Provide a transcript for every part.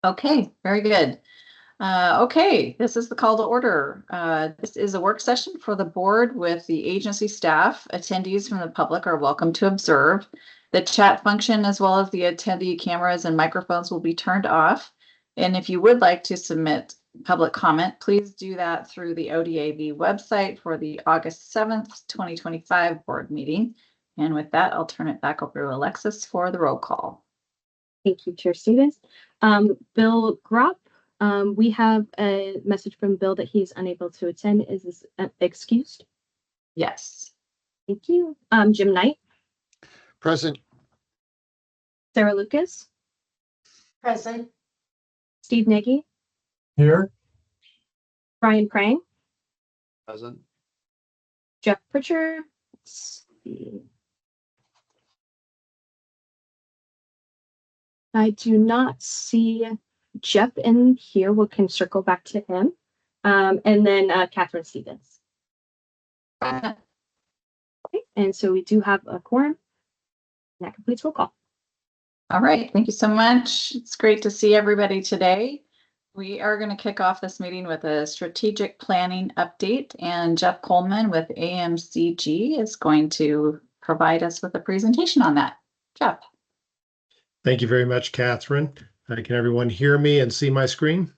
Okay, very good. Okay, this is the call to order. This is a work session for the board with the agency staff. Attendees from the public are welcome to observe. The chat function as well as the attendee cameras and microphones will be turned off. And if you would like to submit public comment, please do that through the ODAV website for the August 7th, 2025 board meeting. And with that, I'll turn it back over to Alexis for the roll call. Thank you, Chair Stevens. Bill Gropp, we have a message from Bill that he's unable to attend. Is this excused? Yes. Thank you. Jim Knight. Present. Sarah Lucas. Present. Steve Nagy. Here. Brian Prang. Present. Jeff Pritchard. Let's see. I do not see Jeff in here. We can circle back to him. And then Catherine Stevens. Okay, and so we do have a quorum. That completes roll call. All right, thank you so much. It's great to see everybody today. We are going to kick off this meeting with a strategic planning update, and Jeff Coleman with AMCG is going to provide us with a presentation on that. Jeff. Thank you very much, Catherine. Can everyone hear me and see my screen?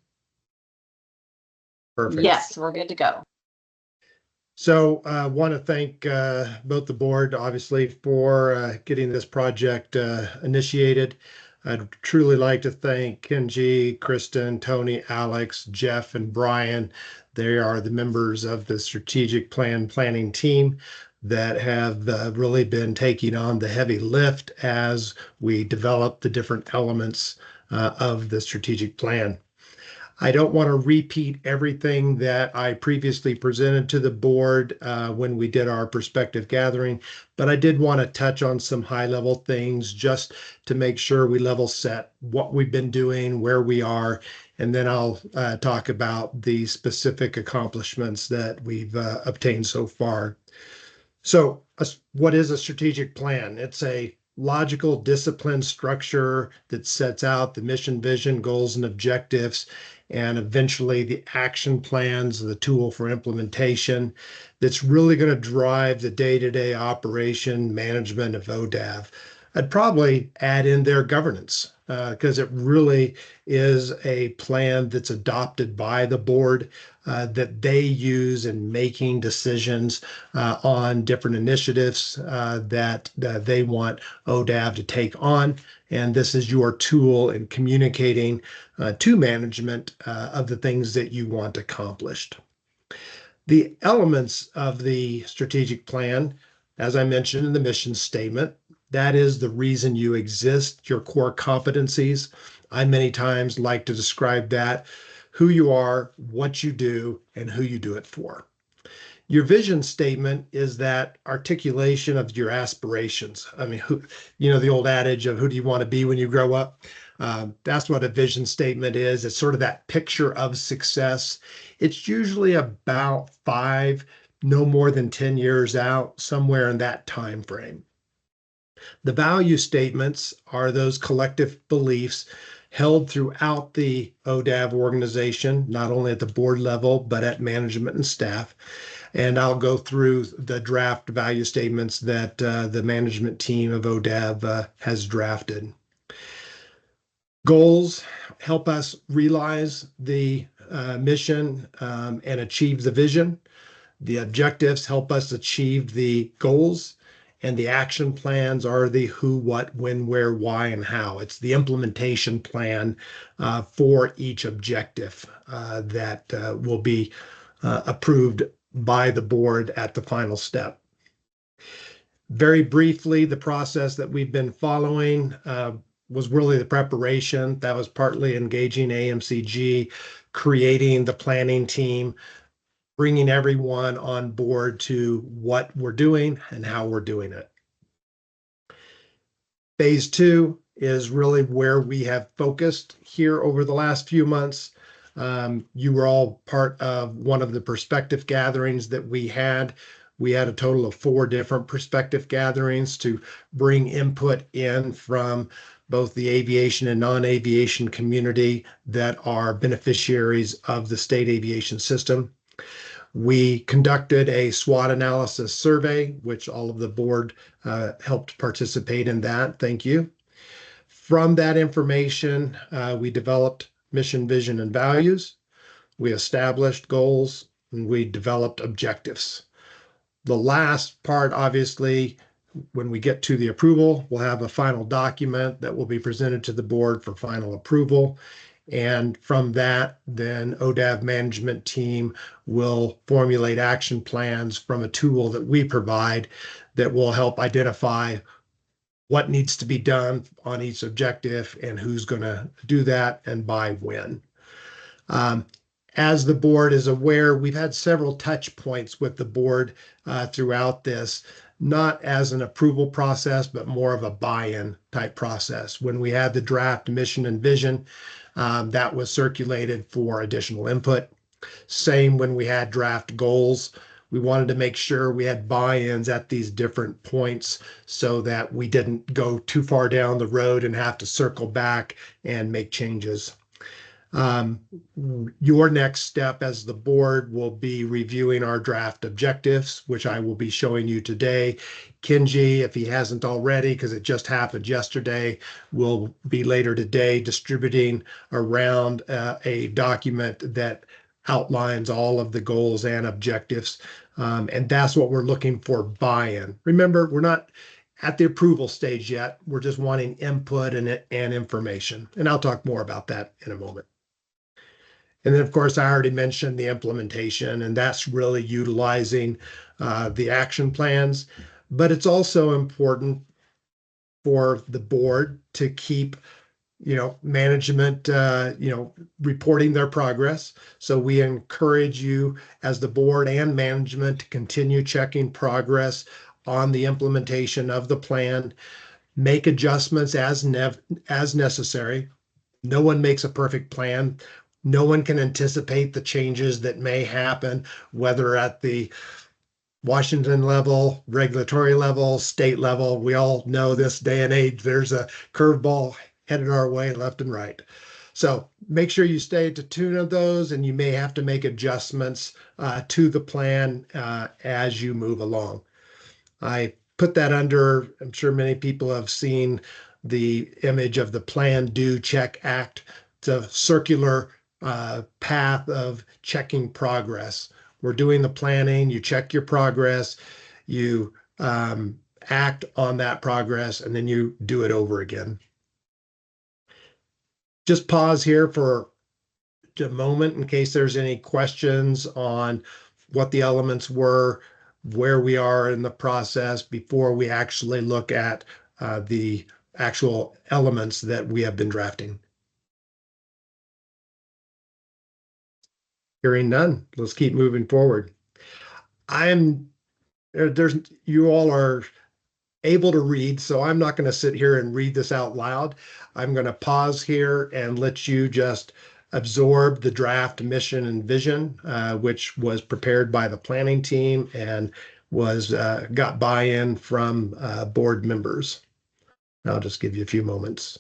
Perfect. Yes, we're good to go. So I want to thank both the board, obviously, for getting this project initiated. I'd truly like to thank Kenji, Kristen, Tony, Alex, Jeff, and Brian. They are the members of the strategic planning team that have really been taking on the heavy lift as we develop the different elements of the strategic plan. I don't want to repeat everything that I previously presented to the board when we did our perspective gathering, but I did want to touch on some high-level things just to make sure we level set what we've been doing, where we are, and then I'll talk about the specific accomplishments that we've obtained so far. So what is a strategic plan? It's a logical, disciplined structure that sets out the mission, vision, goals, and objectives, and eventually the action plans, the tool for implementation that's really going to drive the day-to-day operation management of ODAV. I'd probably add in their governance because it really is a plan that's adopted by the board that they use in making decisions on different initiatives that they want ODAV to take on. And this is your tool in communicating to management of the things that you want accomplished. The elements of the strategic plan, as I mentioned in the mission statement, that is the reason you exist, your core competencies. I many times like to describe that, who you are, what you do, and who you do it for. Your vision statement is that articulation of your aspirations. I mean, the old adage of who do you want to be when you grow up? That's what a vision statement is. It's sort of that picture of success. It's usually about 5, no more than 10 years out, somewhere in that time frame. The value statements are those collective beliefs held throughout the ODAV organization, not only at the board level, but at management and staff. And I'll go through the draft value statements that the management team of ODAV has drafted. Goals help us realize the mission and achieve the vision. The objectives help us achieve the goals. And the action plans are the who, what, when, where, why, and how. It's the implementation plan for each objective that will be approved by the board at the final step. Very briefly, the process that we've been following was really the preparation. That was partly engaging AMCG, creating the planning team, bringing everyone on board to what we're doing and how we're doing it. Phase 2 is really where we have focused here over the last few months. You were all part of one of the perspective gatherings that we had. We had a total of 4 different perspective gatherings to bring input in from both the aviation and non-aviation community that are beneficiaries of the state aviation system. We conducted a SWOT analysis survey, which all of the board helped participate in that. Thank you. From that information, we developed mission, vision, and values. We established goals, and we developed objectives. The last part, obviously, when we get to the approval, we'll have a final document that will be presented to the board for final approval. And from that, then ODAV management team will formulate action plans from a tool that we provide that will help identify what needs to be done on each objective and who's going to do that and by when. As the board is aware, we've had several touch points with the board throughout this, not as an approval process, but more of a buy-in type process. When we had the draft mission and vision, that was circulated for additional input. Same when we had draft goals. We wanted to make sure we had buy-ins at these different points so that we didn't go too far down the road and have to circle back and make changes. Your next step as the board will be reviewing our draft objectives, which I will be showing you today. Kenji, if he hasn't already, because it just happened yesterday, will be later today distributing around a document that outlines all of the goals and objectives. And that's what we're looking for buy-in. Remember, we're not at the approval stage yet. We're just wanting input and information. And I'll talk more about that in a moment. And then, of course, I already mentioned the implementation, and that's really utilizing the action plans. But it's also important for the board to keep, management, reporting their progress. So we encourage you as the board and management to continue checking progress on the implementation of the plan, make adjustments as necessary. No one makes a perfect plan. No one can anticipate the changes that may happen, whether at the Washington level, regulatory level, state level. We all know this day and age, there's a curveball headed our way left and right. So make sure you stay to tune of those, and you may have to make adjustments to the plan as you move along. I put that under, I'm sure many people have seen the image of the plan, do, check, act. It's a circular path of checking progress. We're doing the planning, you check your progress, you act on that progress, and then you do it over again. Just pause here for a moment in case there's any questions on what the elements were, where we are in the process before we actually look at the actual elements that we have been drafting. Hearing none, let's keep moving forward. You all are able to read, so I'm not going to sit here and read this out loud. I'm going to pause here and let you just absorb the draft mission and vision, which was prepared by the planning team and got buy-in from board members. I'll just give you a few moments.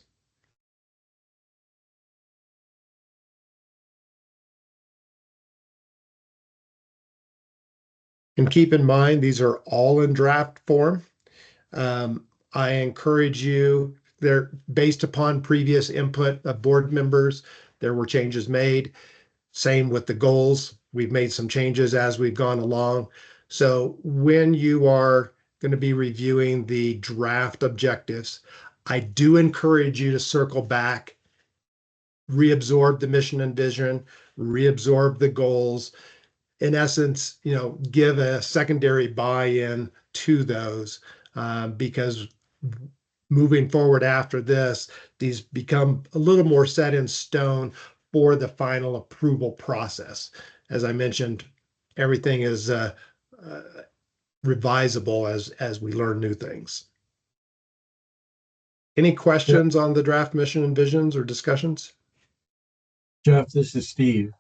And keep in mind, these are all in draft form. I encourage you, they're based upon previous input of board members. There were changes made. Same with the goals. We've made some changes as we've gone along. So when you are going to be reviewing the draft objectives, I do encourage you to circle back, reabsorb the mission and vision, reabsorb the goals. In essence, give a secondary buy-in to those because moving forward after this, these become a little more set in stone for the final approval process. As I mentioned, everything is revisable as we learn new things. Any questions on the draft mission and visions or discussions? Jeff, this is Steve.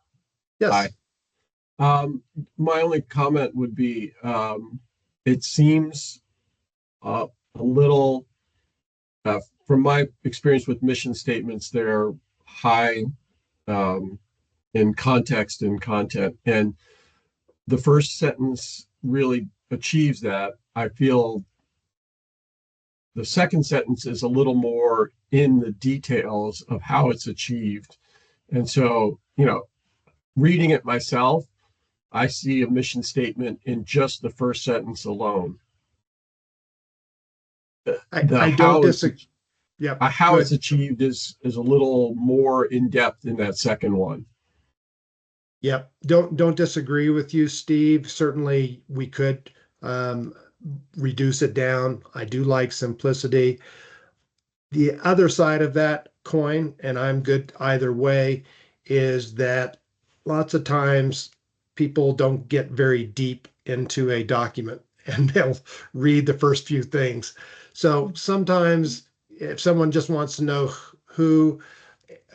Yes. Hi. My only comment would be, it seems a little from my experience with mission statements, they're high in context and content. And the first sentence really achieves that. I feel the second sentence is a little more in the details of how it's achieved. And so, reading it myself, I see a mission statement in just the first sentence alone. I don't disagree. Yep. How it's Good. achieved is a little more in depth in that second one. Yep. Don't disagree with you, Steve. Certainly we could reduce it down. I do like simplicity. The other side of that coin, and I'm good either way, is that lots of times people don't get very deep into a document and they'll read the first few things. So sometimes if someone just wants to know who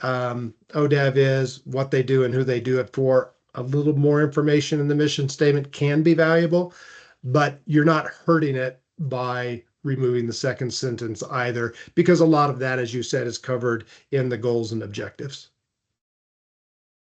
ODAV is, what they do, and who they do it for, a little more information in the mission statement can be valuable, but you're not hurting it by removing the second sentence either, because a lot of that, as you said, is covered in the goals and objectives.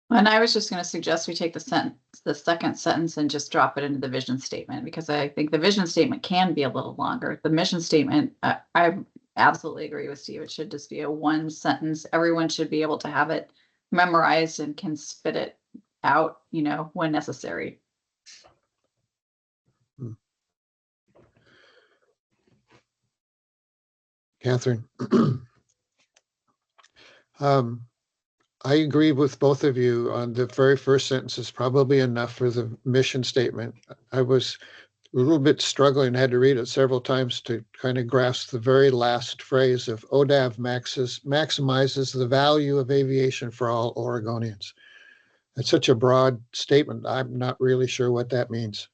And I was just going to suggest we take the second sentence and just drop it into the vision statement, because I think the vision statement can be a little longer. The mission statement, I absolutely agree with Steve. It should just be a one sentence. Everyone should be able to have it memorized and can spit it out, when necessary. Catherine. I agree with both of you on the very first sentence is probably enough for the mission statement. I was a little bit struggling, had to read it several times to kind of grasp the very last phrase of ODAV maximizes the value of aviation for all Oregonians. That's such a broad statement. I'm not really sure what that means.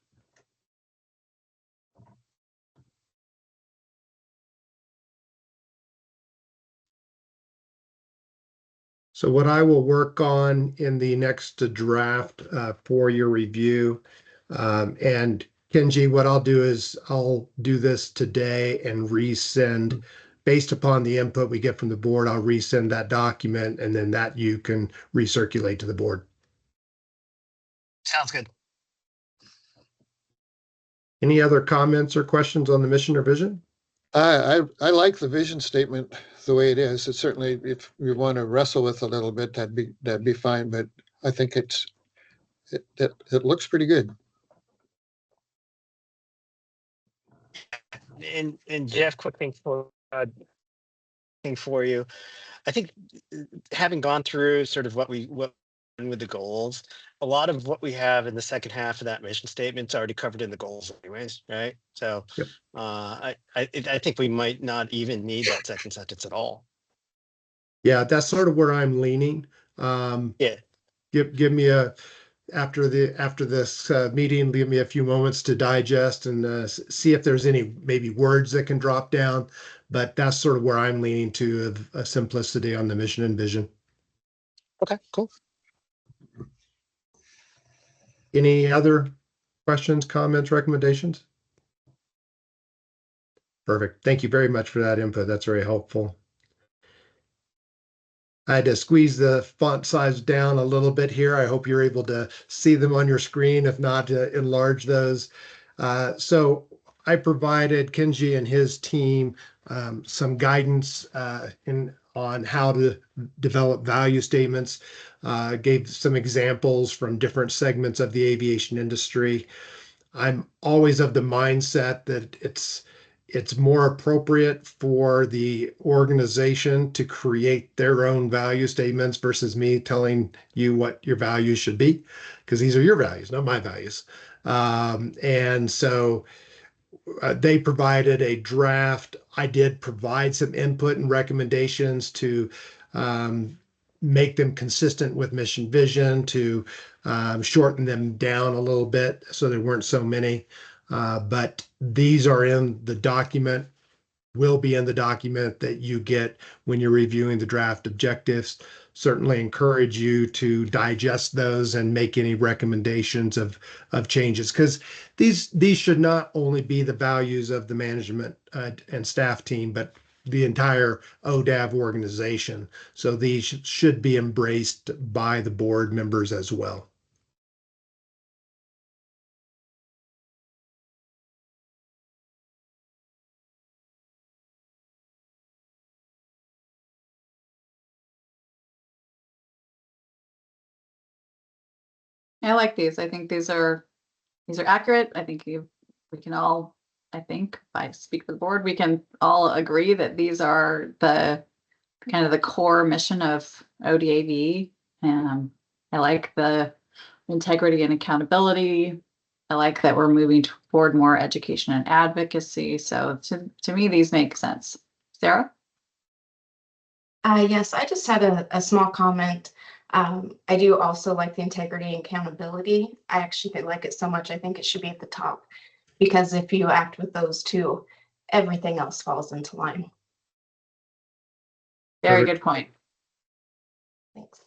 So what I will work on in the next draft for your review, and Kenji, what I'll do is I'll do this today and resend based upon the input we get from the board. I'll resend that document, and then that you can recirculate to the board. Sounds good. Any other comments or questions on the mission or vision? I like the vision statement the way it is. It's certainly, if you want to wrestle with a little bit, that'd be fine. But I think it looks pretty good. And Jeff, quick thing for you. I think having gone through sort of what with the goals, a lot of what we have in the second half of that mission statement is already covered in the goals anyways, right? So Yep. I think we might not even need that second sentence at all. Yeah, that's sort of where I'm leaning. Yeah. Give me after this meeting, give me a few moments to digest and see if there's any maybe words that can drop down. But that's sort of where I'm leaning to of a simplicity on the mission and vision. Okay, cool. Any other questions, comments, recommendations? Perfect. Thank you very much for that input. That's very helpful. I had to squeeze the font size down a little bit here. I hope you're able to see them on your screen. If not, enlarge those. So I provided Kenji and his team some guidance on how to develop value statements, gave some examples from different segments of the aviation industry. I'm always of the mindset that it's more appropriate for the organization to create their own value statements versus me telling you what your values should be, because these are your values, not my values. And so they provided a draft. I did provide some input and recommendations to make them consistent with mission vision, to shorten them down a little bit so there weren't so many. But these are in the document, will be in the document that you get when you're reviewing the draft objectives. Certainly encourage you to digest those and make any recommendations of changes, because these should not only be the values of the management and staff team, but the entire ODAV organization. So these should be embraced by the board members as well. I like these. I think these are accurate. I think we can all, I think, if I speak for the board, we can all agree that these are the kind of the core mission of ODAV. I like the integrity and accountability. I like that we're moving toward more education and advocacy. So to me, these make sense. Sarah? Yes, I just had a small comment. I do also like the integrity and accountability. I actually like it so much, I think it should be at the top, because if you act with those two, everything else falls into line. Very Perfect. good point. Thanks.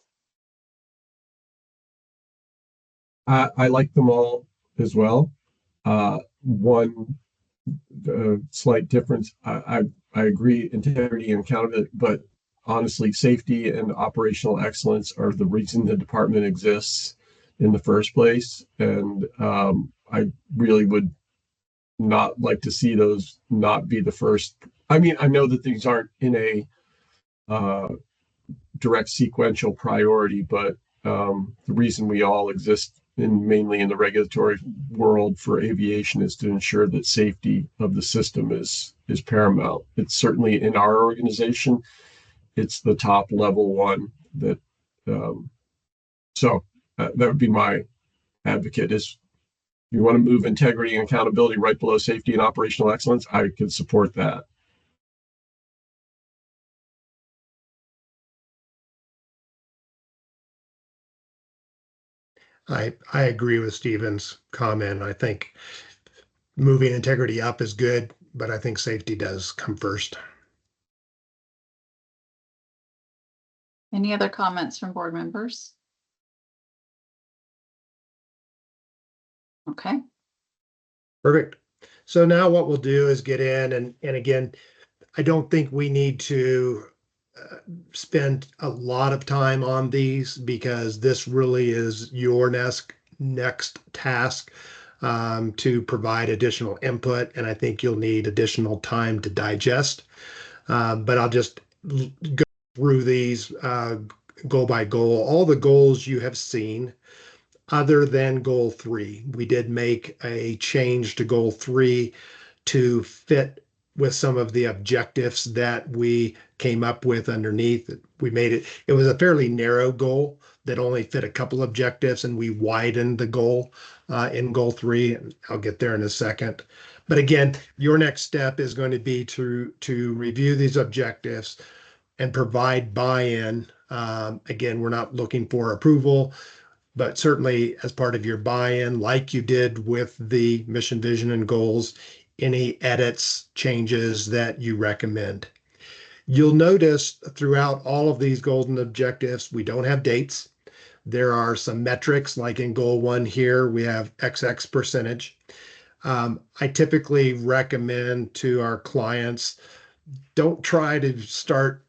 I like them all as well. One slight difference. I agree, integrity and accountability, but honestly, safety and operational excellence are the reason the department exists in the first place. And I really would not like to see those not be the first. I mean, I know that these aren't in a uh, direct sequential priority, but the reason we all exist mainly in the regulatory world for aviation is to ensure that safety of the system is paramount. It's certainly in our organization, it's the top level one that. Um, that would be my advocate is you want to move integrity and accountability right below safety and operational excellence. I can support that. I agree with Stephen's comment. I think moving integrity up is good, but I think safety does come first. Any other comments from board members? Okay. Perfect. So now what we'll do is get in and again, I don't think we need to spend a lot of time on these because this really is your next task to provide additional input. And I think you'll need additional time to digest. But I'll just go through these goal by goal. All the goals you have seen other than goal 3. We did make a change to goal 3 to fit with some of the objectives that we came up with underneath. We made it was a fairly narrow goal that only fit a couple objectives, and we widened the goal in goal 3. And I'll get there in a second. But again, your next step is going to be to review these objectives and provide buy-in. Again, we're not looking for approval, but certainly as part of your buy-in, like you did with the mission, vision, and goals, any edits, changes that you recommend. You'll notice throughout all of these golden objectives, we don't have dates. There are some metrics, like in goal 1 here, we have XX percentage. I typically recommend to our clients, don't try to start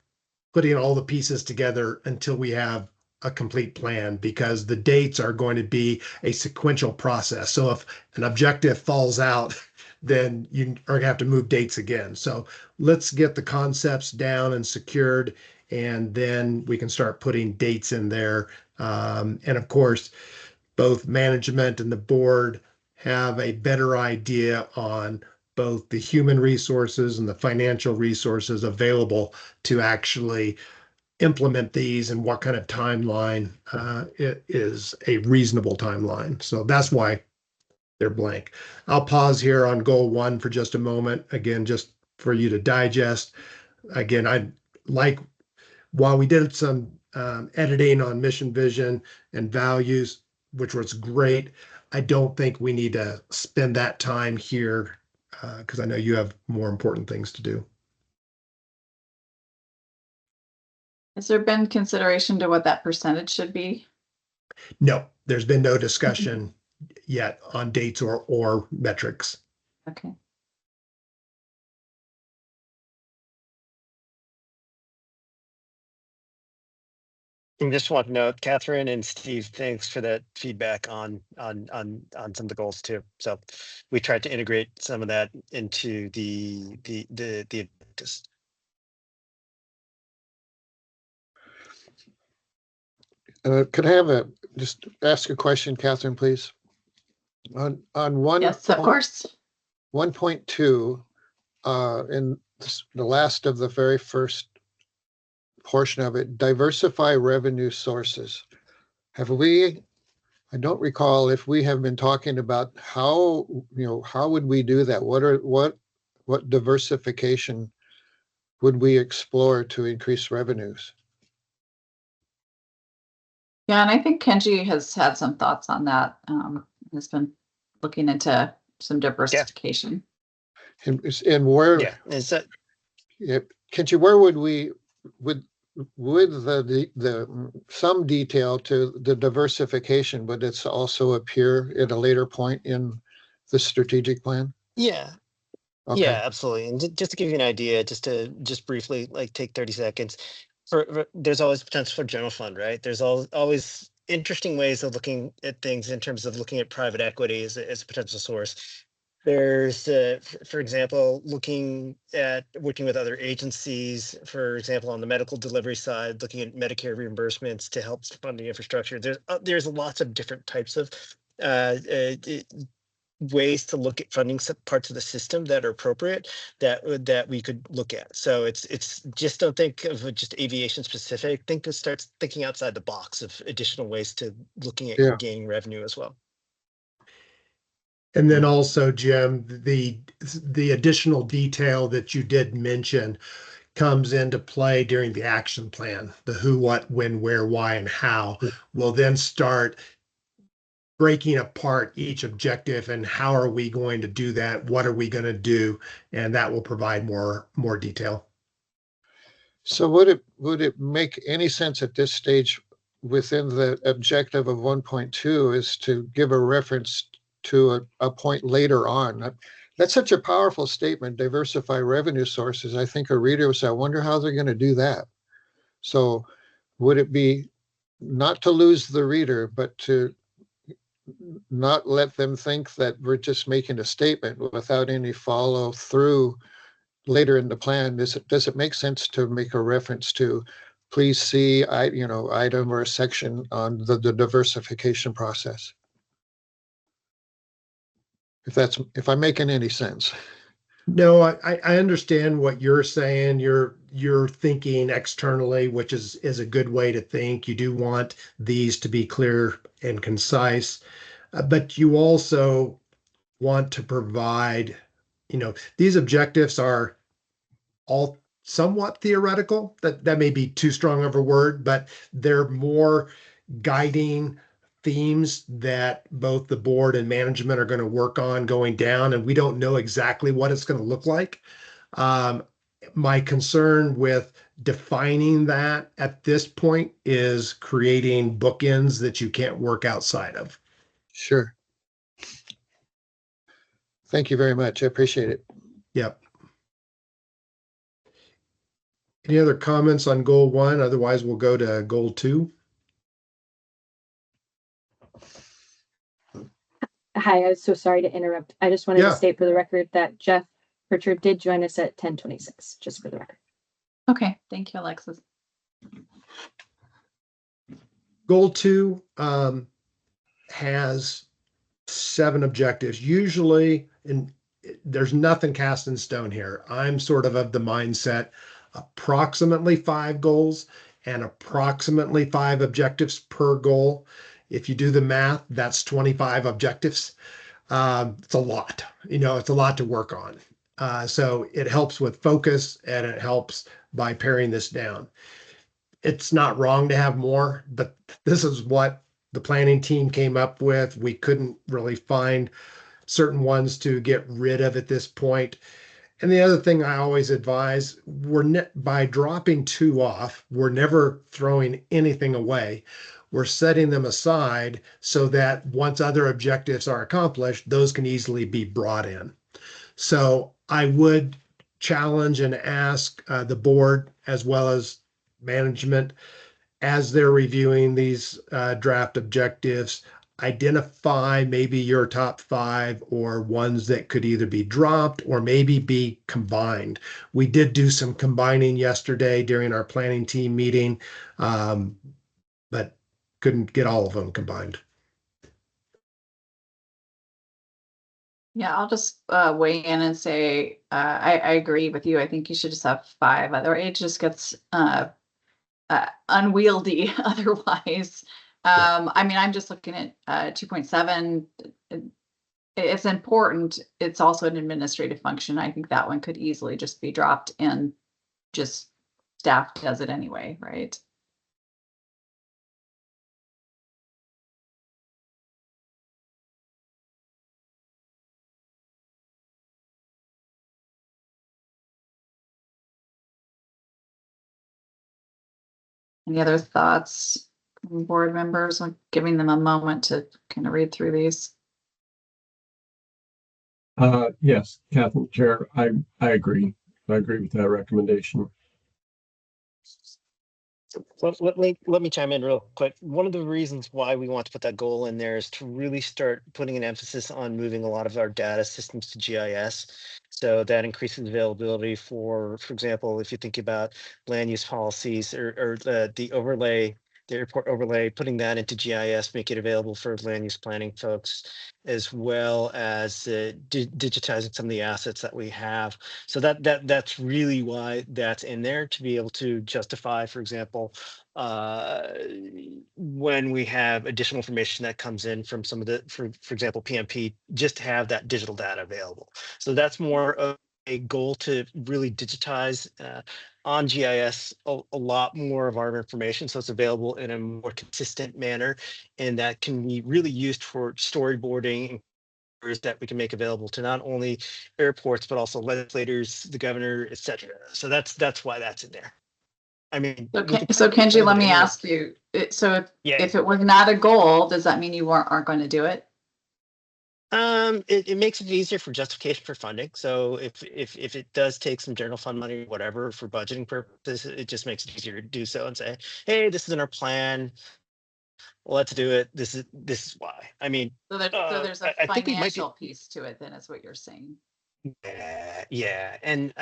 putting all the pieces together until we have a complete plan, because the dates are going to be a sequential process. So if an objective falls out, then you are going to have to move dates again. So let's get the concepts down and secured, and then we can start putting dates in there. And of course, both management and the board have a better idea on both the human resources and the financial resources available to actually implement these and what kind of timeline it is a reasonable timeline. So that's why they're blank. I'll pause here on goal 1 for just a moment. Again, just for you to digest. Again, I like, while we did some editing on mission, vision, and values, which was great, I don't think we need to spend that time here because I know you have more important things to do. Has there been consideration to what that percentage should be? No, there's been no discussion yet on dates or metrics. Okay. And just want to note, Catherine and Steve, thanks for that feedback on some of the goals too. So we tried to integrate some of that into the objectives. Could I have just ask a question, Catherine, please? On Yes, of course. 1.2, in the last of the very first portion of it, diversify revenue sources. Have we, I don't recall if we have been talking about how would we do that? What diversification would we explore to increase revenues? Yeah, and I think Kenji has had some thoughts on that. Has been looking into some diversification. And where, Yeah, is that Kenji, where would we, with the some detail to the diversification, but it's also appear at a later point in the strategic plan? yeah. Okay. Yeah, absolutely. And just to give you an idea, just briefly, like take 30 seconds. There's always potential for general fund, right? There's always interesting ways of looking at things in terms of looking at private equity as a potential source. There's, for example, looking at working with other agencies, for example, on the medical delivery side, looking at Medicare reimbursements to help fund the infrastructure. There's lots of different types of uh, uh, ways to look at funding parts of the system that are appropriate that we could look at. So it's just don't think of it just aviation specific. Start thinking outside the box of additional ways to looking at Yeah. gaining revenue as well. And then also, Jim, the additional detail that you did mention comes into play during the action plan. The who, what, when, where, why, and how will then start breaking apart each objective and how are we going to do that? What are we going to do? And that will provide more detail. So would it make any sense at this stage within the objective of 1.2 is to give a reference to a point later on? That's such a powerful statement, diversify revenue sources. I think a reader would say, I wonder how they're going to do that. So would it be not to lose the reader, but to not let them think that we're just making a statement without any follow through later in the plan? Does it make sense to make a reference to, please see, item or a section on the diversification process? If I'm making any sense. No, I understand what you're saying. You're thinking externally, which is a good way to think. You do want these to be clear and concise, but you also want to provide, these objectives are all somewhat theoretical. That may be too strong of a word, but they're more guiding themes that both the board and management are going to work on going down, and we don't know exactly what it's going to look like. My concern with defining that at this point is creating bookends that you can't work outside of. Sure. Thank you very much. I appreciate it. Yep. Any other comments on goal 1? Otherwise, we'll go to goal 2. Hi, I was so sorry to interrupt. I just wanted Yeah. to state for the record that Jeff Pritchard did join us at 10:26, just for the record. Okay, thank you, Alexis. Goal 2 has 7 objectives. Usually, and there's nothing cast in stone here. I'm sort of the mindset, approximately 5 goals and approximately 5 objectives per goal. If you do the math, that's 25 objectives. It's a lot, it's a lot to work on. So it helps with focus and it helps by paring this down. It's not wrong to have more, but this is what the planning team came up with. We couldn't really find certain ones to get rid of at this point. And the other thing I always advise, by dropping 2 off, we're never throwing anything away. We're setting them aside so that once other objectives are accomplished, those can easily be brought in. So I would challenge and ask the board as well as management, as they're reviewing these draft objectives, identify maybe your top 5 or ones that could either be dropped or maybe be combined. We did do some combining yesterday during our planning team meeting, but couldn't get all of them combined. Yeah, I'll just weigh in and say I agree with you. I think you should just have 5. Otherwise, it just gets unwieldy otherwise. I mean, I'm just looking at 2.7. It's important. It's also an administrative function. I think that one could easily just be dropped and just staff does it anyway, right? Any other thoughts from board members? I'm giving them a moment to kind of read through these. Yes, Catherine, Chair, I agree. I agree with that recommendation. Let me chime in real quick. One of the reasons why we want to put that goal in there is to really start putting an emphasis on moving a lot of our data systems to GIS. So that increases availability for example, if you think about land use policies or the overlay, the airport overlay, putting that into GIS, make it available for land use planning folks, as well as digitizing some of the assets that we have. So that's really why that's in there, to be able to justify, for example, when we have additional information that comes in from some of the, for example, PMP, just to have that digital data available. So that's more of a goal to really digitize on GIS a lot more of our information, so it's available in a more consistent manner, and that can be really used for storyboarding that we can make available to not only airports but also legislators, the governor, etc. So that's why that's in there. I mean, So Kenji, let me anyway. ask you. So Yeah. if it was not a goal, does that mean you aren't going to do it? It makes it easier for justification for funding. So if it does take some general fund money, whatever, for budgeting purposes, it just makes it easier to do so and say, hey, this is in our plan. Let's do it. This is why. I mean, So there's a I think we might be. financial piece to it, then is what you're saying. Yeah, and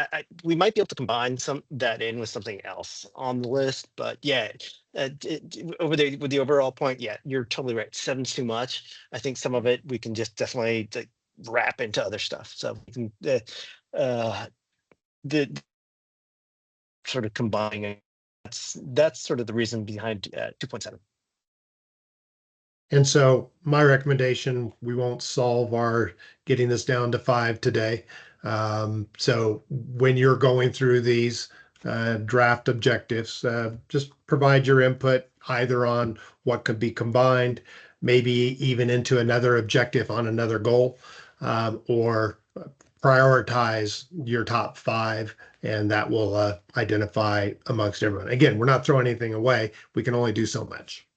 we might be able to combine that in with something else on the list, but yeah, over there with the overall point, yeah, you're totally right. 7's too much. I think some of it we can just definitely wrap into other stuff. So we can the sort of combining it. That's sort of the reason behind 2.7. And so my recommendation, we won't solve our getting this down to 5 today. So when you're going through these draft objectives, just provide your input either on what could be combined, maybe even into another objective on another goal, or prioritize your top 5, and that will identify amongst everyone. Again, we're not throwing anything away. We can only do so much.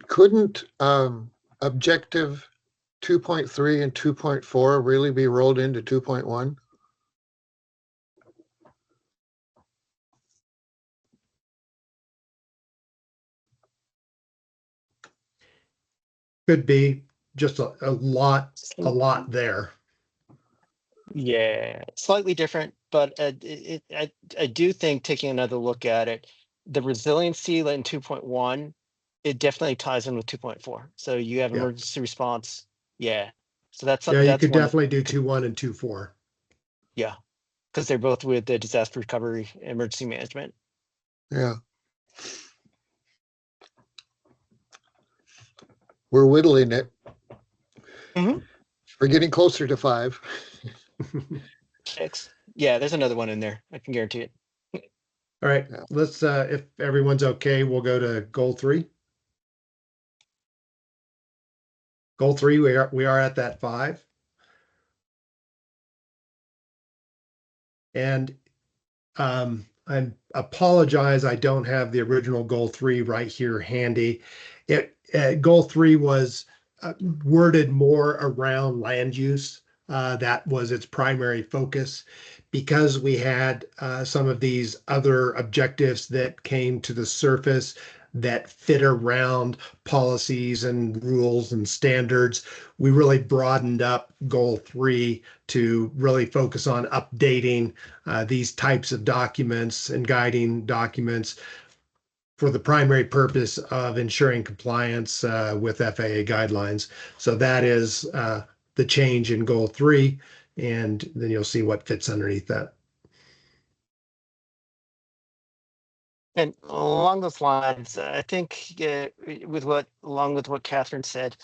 Couldn't objective 2.3 and 2.4 really be rolled into 2.1? Could be just a lot there. Yeah, slightly different, but I do think, taking another look at it, the resiliency in 2.1, it definitely ties in with 2.4. So you have Yeah. emergency response. Yeah. So that's Yeah, you that's could one definitely do 2.1 and 2.4. yeah, because they're both with the disaster recovery emergency management. Yeah. We're whittling it. Mhm. We're getting closer to 5. 6. Yeah, there's another one in there. I can guarantee it. All right, Yeah. let's if everyone's okay, we'll go to goal 3. Goal 3, we are at that 5. And I apologize, I don't have the original goal 3 right here handy. Goal 3 was worded more around land use. That was its primary focus, because we had some of these other objectives that came to the surface that fit around policies and rules and standards, we really broadened up goal 3 to really focus on updating these types of documents and guiding documents for the primary purpose of ensuring compliance with FAA guidelines. So that is the change in goal 3, and then you'll see what fits underneath that. And along those lines, I think along with what Catherine said,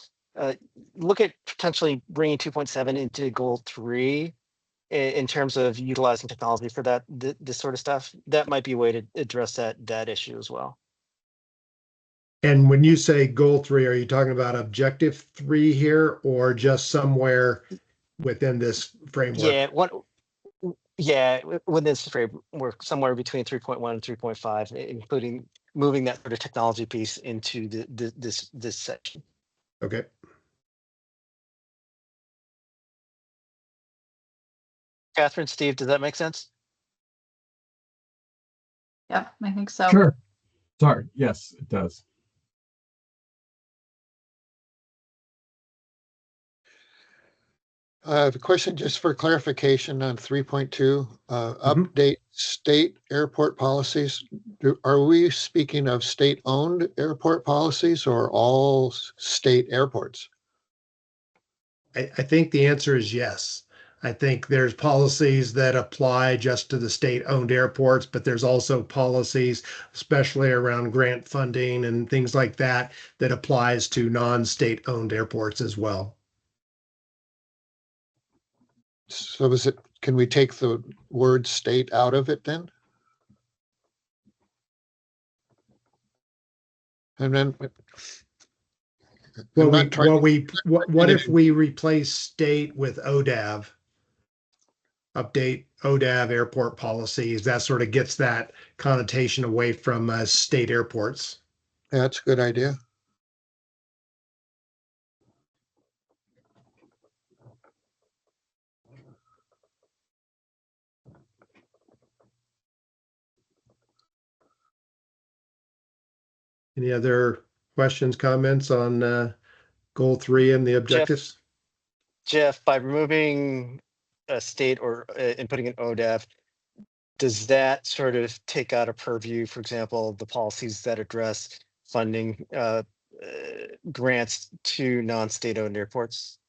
look at potentially bringing 2.7 into goal 3 in terms of utilizing technology for that, this sort of stuff. That might be a way to address that issue as well. And when you say goal 3, are you talking about objective 3 here, or just somewhere within this framework? Within this framework, somewhere between 3.1 and 3.5, including moving that sort of technology piece into this section. Okay. Catherine, Steve, does that make sense? Yep, I think so. Sure. Sorry. Yes, it does. I have a question just for clarification on 3.2, update state airport policies. Are we speaking of state-owned airport policies or all state airports? I think the answer is yes. I think there's policies that apply just to the state-owned airports, but there's also policies, especially around grant funding and things like that, that applies to non-state-owned airports as well. So can we take the word state out of it then? And then What if we replace state with ODAV? Update ODAV airport policies. That sort of gets that connotation away from state airports. That's a good idea. Any other questions, comments on goal 3 and the objectives? Jeff, by removing a state or and putting an ODAV, does that sort of take out of purview, for example, the policies that address funding grants to non-state-owned airports?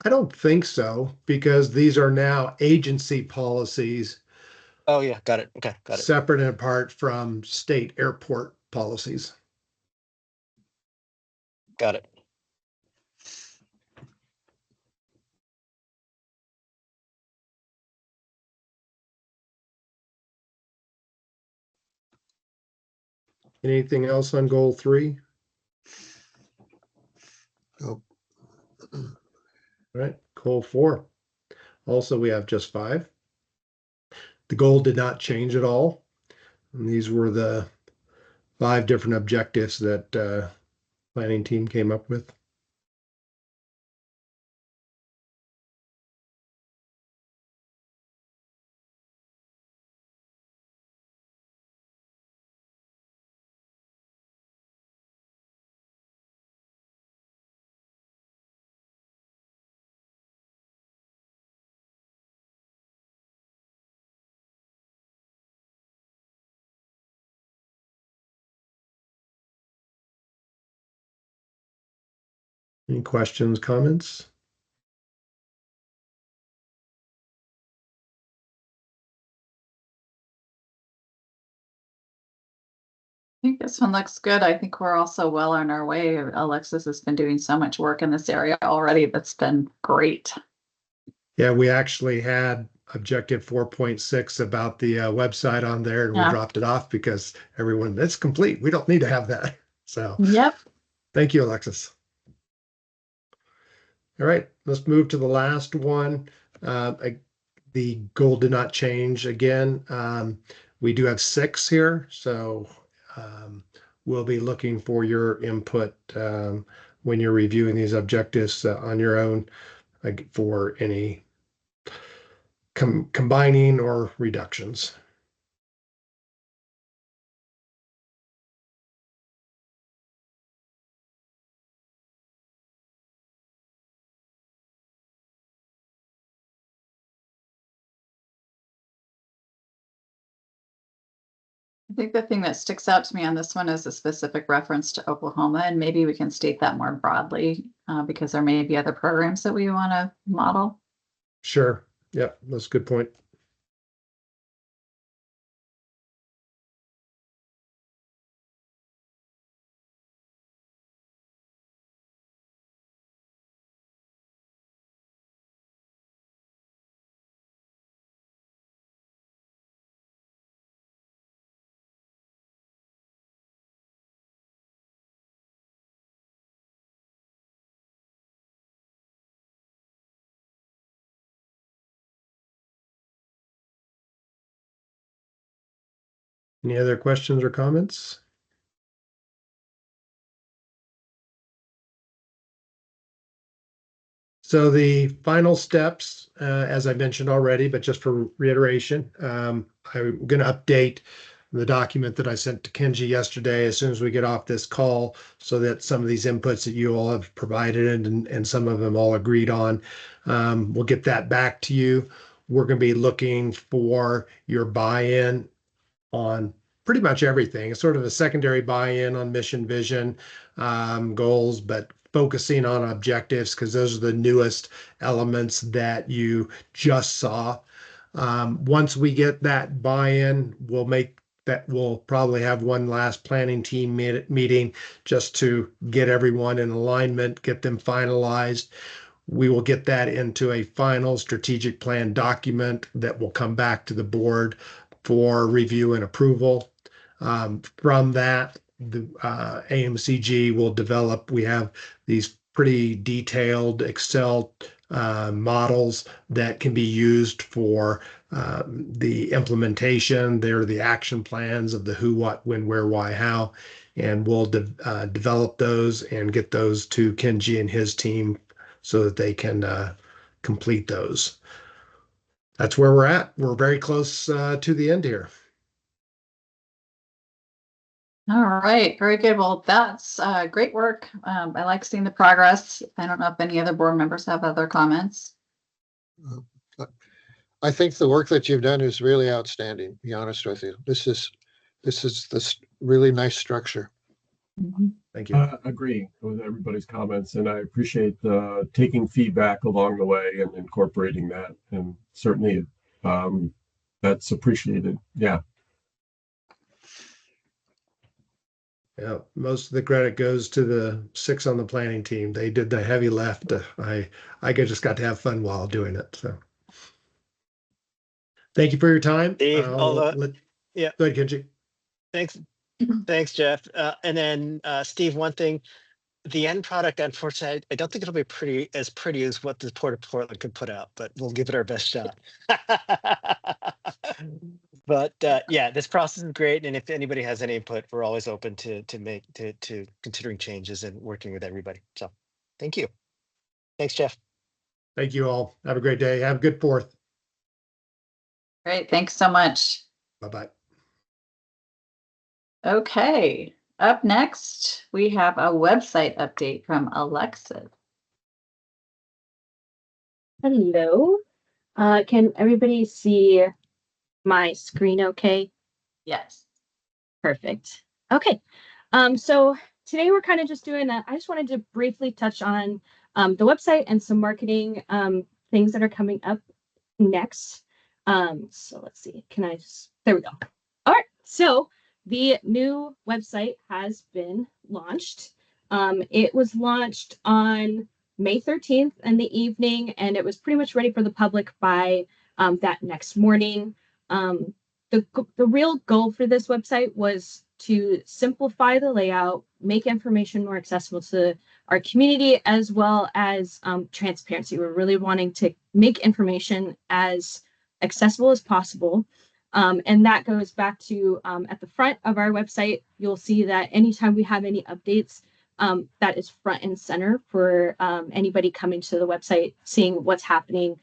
I don't think so, because these are now agency policies. Oh yeah, got it. Okay, got it. Separate and apart from state airport policies. Got it. Anything else on goal 3? Nope. All right, goal 4. Also, we have just 5. The goal did not change at all. And these were the 5 different objectives that planning team came up with. Any questions, comments? I think this one looks good. I think we're also well on our way. Alexis has been doing so much work in this area already. That's been great. Yeah, we actually had objective 4.6 about the website on there, and we dropped it off because everyone, it's complete. We don't need to have that. So Yep. Thank you, Alexis. All right, let's move to the last one. The goal did not change again. We do have 6 here, so we'll be looking for your input when you're reviewing these objectives on your own, like for any combining or reductions. I think the thing that sticks out to me on this one is a specific reference to Oklahoma, and maybe we can state that more broadly because there may be other programs that we want to model. Sure. Yep, that's a good point. Any other questions or comments? So the final steps, as I mentioned already, but just for reiteration, I'm going to update the document that I sent to Kenji yesterday as soon as we get off this call, so that some of these inputs that you all have provided and some of them all agreed on, we'll get that back to you. We're going to be looking for your buy-in on pretty much everything. It's sort of a secondary buy-in on mission, vision, goals, but focusing on objectives because those are the newest elements that you just saw. Once we get that buy-in, we'll probably have one last planning team meeting just to get everyone in alignment, get them finalized. We will get that into a final strategic plan document that will come back to the board for review and approval. From that, the AMCG will develop. We have these pretty detailed Excel models that can be used for the implementation. They're the action plans of the who, what, when, where, why, how, and we'll develop those and get those to Kenji and his team so that they can complete those. That's where we're at. We're very close to the end here. All right, very good. Well, that's great work. I like seeing the progress. I don't know if any other board members have other comments. I think the work that you've done is really outstanding, to be honest with you. This is this really nice structure. Thank you. Agree with everybody's comments, and I appreciate taking feedback along the way and incorporating that. And certainly, that's appreciated. Yeah. Yeah, most of the credit goes to the 6 on the planning team. They did the heavy lift. I just got to have fun while doing it. So, thank you for your time. Dave, yeah. Go ahead, Kenji. Thanks, Jeff. And then Steve, one thing, the end product, unfortunately, I don't think it'll be pretty as what the Port of Portland could put out, but we'll give it our best shot. But yeah, this process is great, and if anybody has any input, we're always open to considering changes and working with everybody. So, thank you. Thanks, Jeff. Thank you all. Have a great day. Have a good 4th. Great, thanks so much. Bye-bye. Okay, up next, we have a website update from Alexis. Hello. Can everybody see my screen okay? Yes. Perfect. Okay. So today we're kind of just doing I just wanted to briefly touch on the website and some marketing things that are coming up next. So let's see. There we go. All right. So the new website has been launched. It was launched on May 13th in the evening, and it was pretty much ready for the public by that next morning. The real goal for this website was to simplify the layout, make information more accessible to our community, as well as transparency. We're really wanting to make information as accessible as possible. And that goes back to at the front of our website, you'll see that anytime we have any updates, that is front and center for anybody coming to the website, seeing what's happening.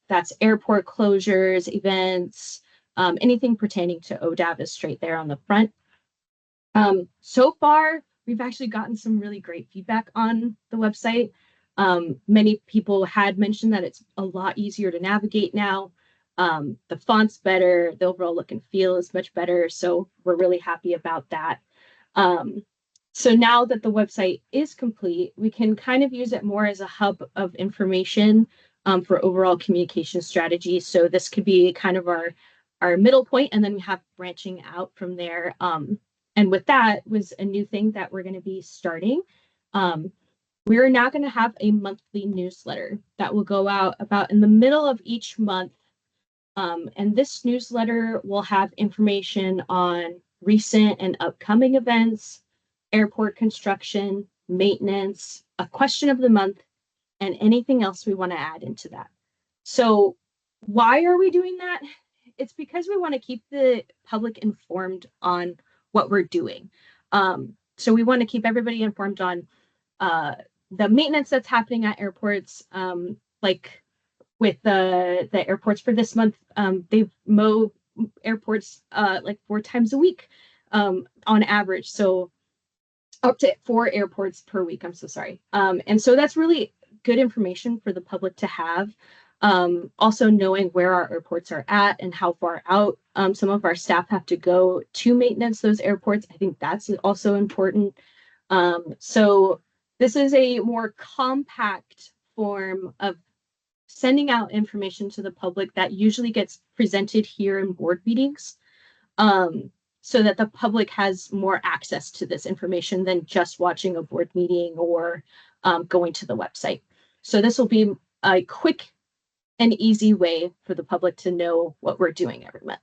That's airport closures, events, anything pertaining to ODAV is straight there on the front. So far, we've actually gotten some really great feedback on the website. Many people had mentioned that it's a lot easier to navigate now. The font's better, the overall look and feel is much better. So we're really happy about that. So now that the website is complete, we can kind of use it more as a hub of information for overall communication strategy. So this could be kind of our middle point, and then we have branching out from there. And with that was a new thing that we're going to be starting. We're now going to have a monthly newsletter that will go out about in the middle of each month. And this newsletter will have information on recent and upcoming events, airport construction, maintenance, a question of the month, and anything else we want to add into that. So why are we doing that? It's because we want to keep the public informed on what we're doing. So we want to keep everybody informed on the maintenance that's happening at airports, like with the airports for this month. They mow airports like 4 times a week on average. So up to 4 airports per week. I'm so sorry. And so that's really good information for the public to have. Also knowing where our airports are at and how far out some of our staff have to go to maintenance those airports. I think that's also important. So this is a more compact form of sending out information to the public that usually gets presented here in board meetings, so that the public has more access to this information than just watching a board meeting or going to the website. So this will be a quick and easy way for the public to know what we're doing every month.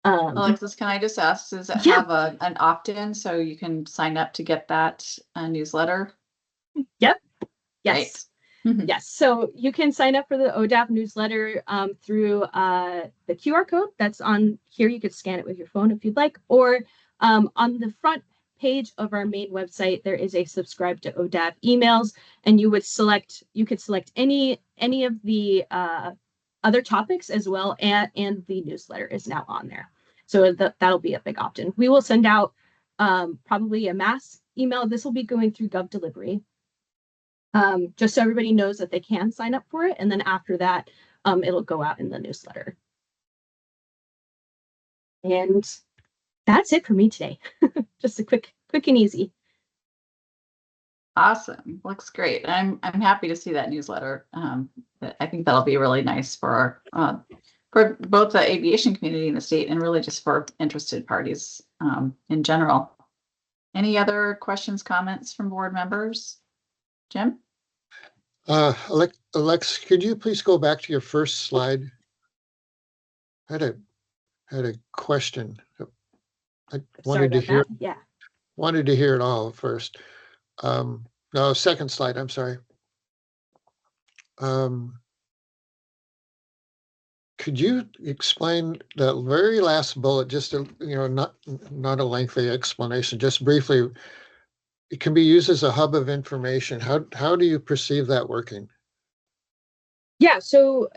Alexis, can I just ask, does it have an opt-in so you can sign up to get that newsletter? Yep. Right. Yes. Yes. So you can sign up for the ODAV newsletter through the QR code that's on here. You could scan it with your phone if you'd like, or on the front page of our main website, there is a subscribe to ODAV emails, and you could select any of the other topics as well, and the newsletter is now on there. So that'll be a big opt-in. We will send out probably a mass email. This will be going through Gov Delivery. Just so everybody knows that they can sign up for it. And then after that, it'll go out in the newsletter. And that's it for me today. Just a quick and easy. Awesome. Looks great. I'm happy to see that newsletter. I think that'll be really nice for both the aviation community in the state and really just for interested parties in general. Any other questions, comments from board members? Jim? Alex, could you please go back to your first slide? I had a question. I wanted to hear. Yeah. Wanted to hear it all first. No, second slide. I'm sorry. Could you explain the very last bullet? Just not a lengthy explanation. Just briefly. It can be used as a hub of information. How do you perceive that working? Yeah, so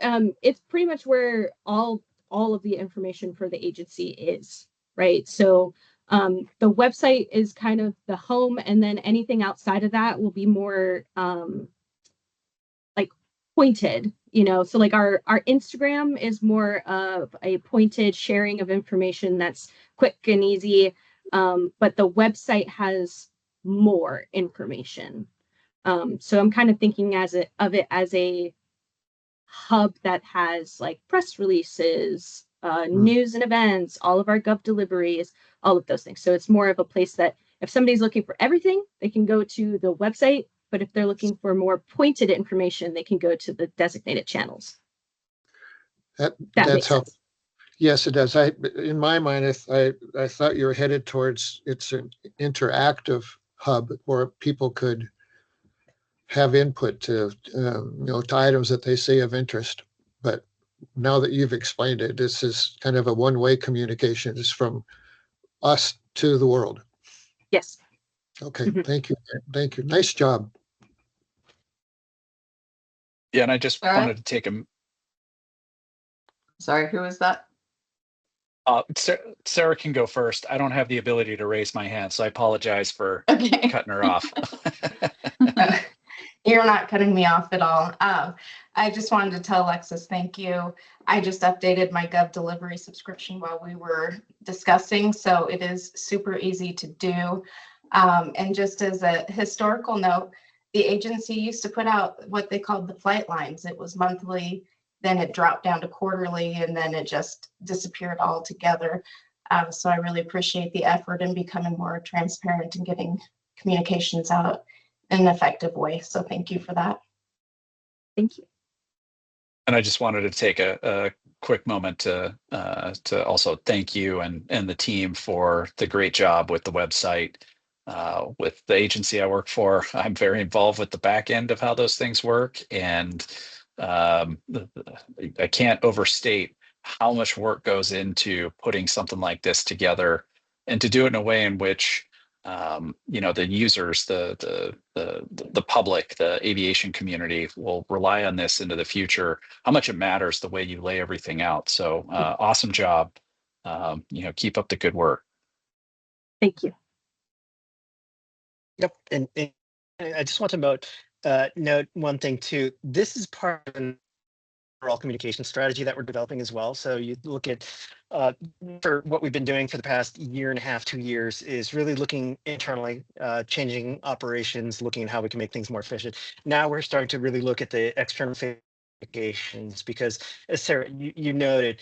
it's pretty much where all of the information for the agency is, right? So the website is kind of the home, and then anything outside of that will be more like pointed, so like our Instagram is more of a pointed sharing of information that's quick and easy, but the website has more information. So I'm kind of thinking of it as a hub that has like press releases, news and events, all of our Gov deliveries, all of those things. So it's more of a place that if somebody's looking for everything, they can go to the website. But if they're looking for more pointed information, they can go to the designated channels. That's helpful. Yes, it does. In my mind, I thought you were headed towards it's an interactive hub where people could have input to to items that they see of interest. But now that you've explained it, this is kind of a one-way communication. It's from us to the world. Yes. Okay. Thank you. Thank you. Nice job. Yeah, and I just All right. wanted to take Sorry, who was that? Sarah can go first. I don't have the ability to raise my hand, so I apologize for Okay. cutting her off. You're not cutting me off at all. I just wanted to tell Alexis, thank you. I just updated my Gov delivery subscription while we were discussing, so it is super easy to do. And just as a historical note, the agency used to put out what they called the flight lines. It was monthly, then it dropped down to quarterly, and then it just disappeared altogether. So I really appreciate the effort in becoming more transparent and getting communications out in an effective way. So thank you for that. Thank you. And I just wanted to take a quick moment to also thank you and the team for the great job with the website. With the agency I work for, I'm very involved with the back end of how those things work, and I can't overstate how much work goes into putting something like this together, and to do it in a way in which the users, the public, the aviation community will rely on this into the future, how much it matters the way you lay everything out. So awesome job. Keep up the good work. Thank you. Yep. And I just want to note one thing too. This is part of an overall communication strategy that we're developing as well. So you look at for what we've been doing for the past year and a half, 2 years, is really looking internally, changing operations, looking at how we can make things more efficient. Now we're starting to really look at the external communications, because as Sarah, you noted,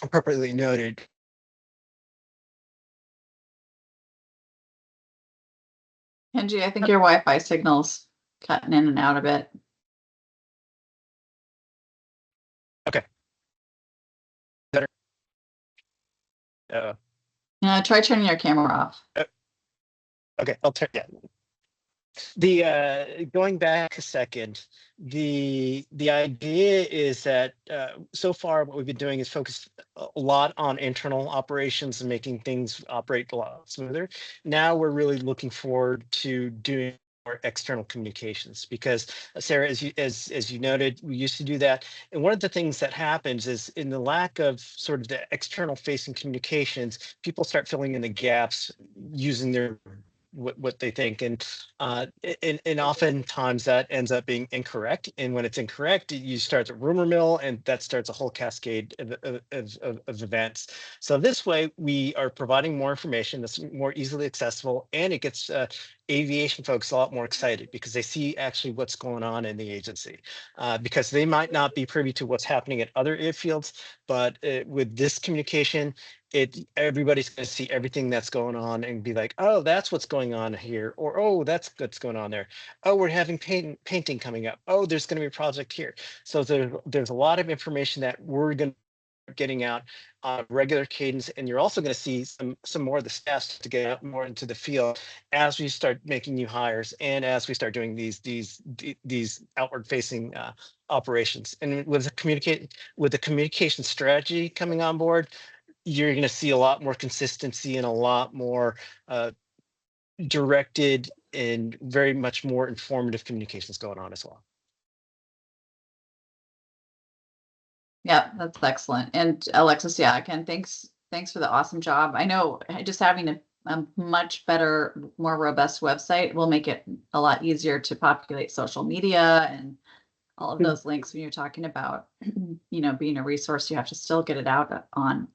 appropriately noted, Kenji, I think your Wi-Fi signal's cutting in and out a bit. okay. Better. Try turning your camera off. Okay, I'll turn. Yeah. The going back a second, the idea is that so far what we've been doing is focused a lot on internal operations and making things operate a lot smoother. Now we're really looking forward to doing more external communications, because Sarah, as you noted, we used to do that, and one of the things that happens is, in the lack of sort of the external facing communications, people start filling in the gaps using their what they think, and oftentimes that ends up being incorrect, and when it's incorrect, you start the rumor mill, and that starts a whole cascade of events. So this way we are providing more information that's more easily accessible, and it gets aviation folks a lot more excited, because they see actually what's going on in the agency, because they might not be privy to what's happening at other airfields, but with this communication, everybody's going to see everything that's going on and be like, oh, that's what's going on here, or oh, that's what's going on there. Oh, we're having painting coming up. Oh, there's going to be a project here. So there's a lot of information that we're going to getting out on a regular cadence, and you're also going to see some more of the staff to get out more into the field as we start making new hires, and as we start doing these outward facing operations. And with the communication strategy coming on board, you're going to see a lot more consistency and a lot more directed and very much more informative communications going on as well. Yeah, that's excellent. And Alexis, yeah, again, thanks for the awesome job. I know just having a much better, more robust website will make it a lot easier to populate social media and all of those links. When you're talking about, being a resource, you have to still get it out on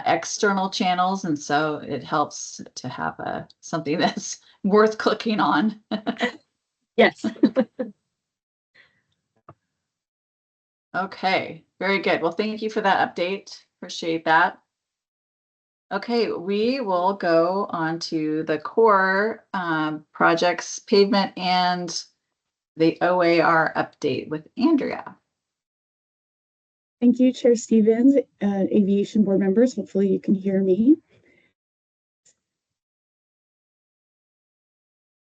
external channels, and so it helps to have something that's worth clicking on. Yes. Okay, very good. Well, thank you for that update. Appreciate that. Okay, we will go on to the core projects, pavement, and the OAR update with Andrea. Thank you, Chair Stevens, Aviation Board members. Hopefully you can hear me.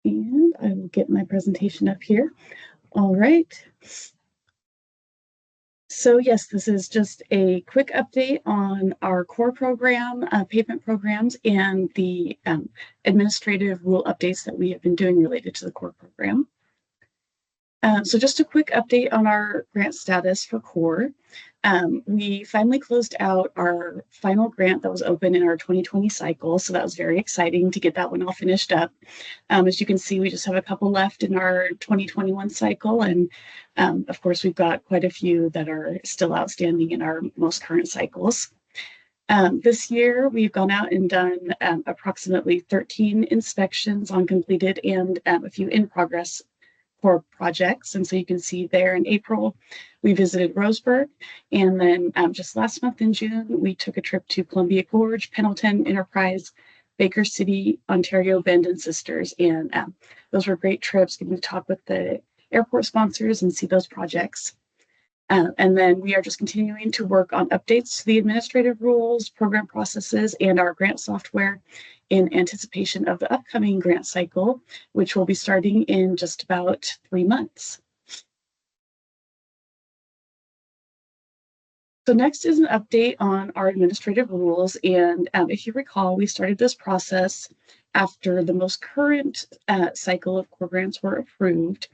And I will get my presentation up here. All right. So yes, this is just a quick update on our core program, pavement programs, and the administrative rule updates that we have been doing related to the core program. So just a quick update on our grant status for core. We finally closed out our final grant that was open in our 2020 cycle. So that was very exciting to get that one all finished up. As you can see, we just have a couple left in our 2021 cycle. And of course, we've got quite a few that are still outstanding in our most current cycles. This year, we've gone out and done approximately 13 inspections on completed and a few in progress for projects. And so you can see there in April, we visited Roseburg. And then just last month in June, we took a trip to Columbia Gorge, Pendleton, Enterprise, Baker City, Ontario, Bend, and Sisters. And those were great trips, getting to talk with the airport sponsors and see those projects. And then we are just continuing to work on updates to the administrative rules, program processes, and our grant software in anticipation of the upcoming grant cycle, which will be starting in just about 3 months. So next is an update on our administrative rules. And if you recall, we started this process after the most current cycle of core grants were approved.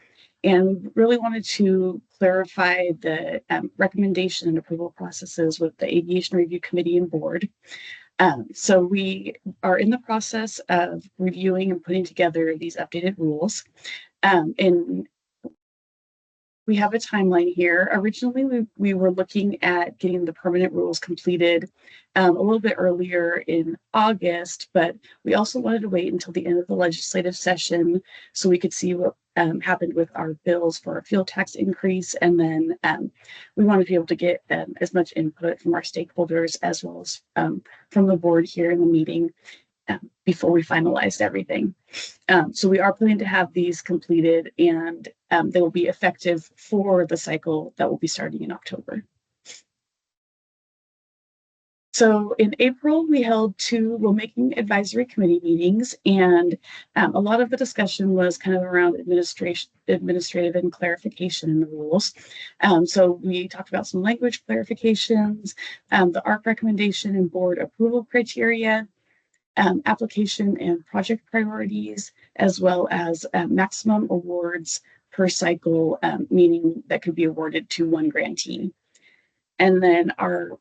And we really wanted to clarify the recommendation and approval processes with the Aviation Review Committee and Board. So we are in the process of reviewing and putting together these updated rules. And we have a timeline here. Originally, we were looking at getting the permanent rules completed a little bit earlier in August, but we also wanted to wait until the end of the legislative session so we could see what happened with our bills for a fuel tax increase. And then we wanted to be able to get as much input from our stakeholders as well as from the board here in the meeting before we finalized everything. So we are planning to have these completed and they will be effective for the cycle that will be starting in October. So in April, we held 2 rulemaking advisory committee meetings, and a lot of the discussion was kind of around administrative and clarification in the rules. So we talked about some language clarifications, the ARC recommendation and board approval criteria, application and project priorities, as well as maximum awards per cycle, meaning that could be awarded to one grantee. And then our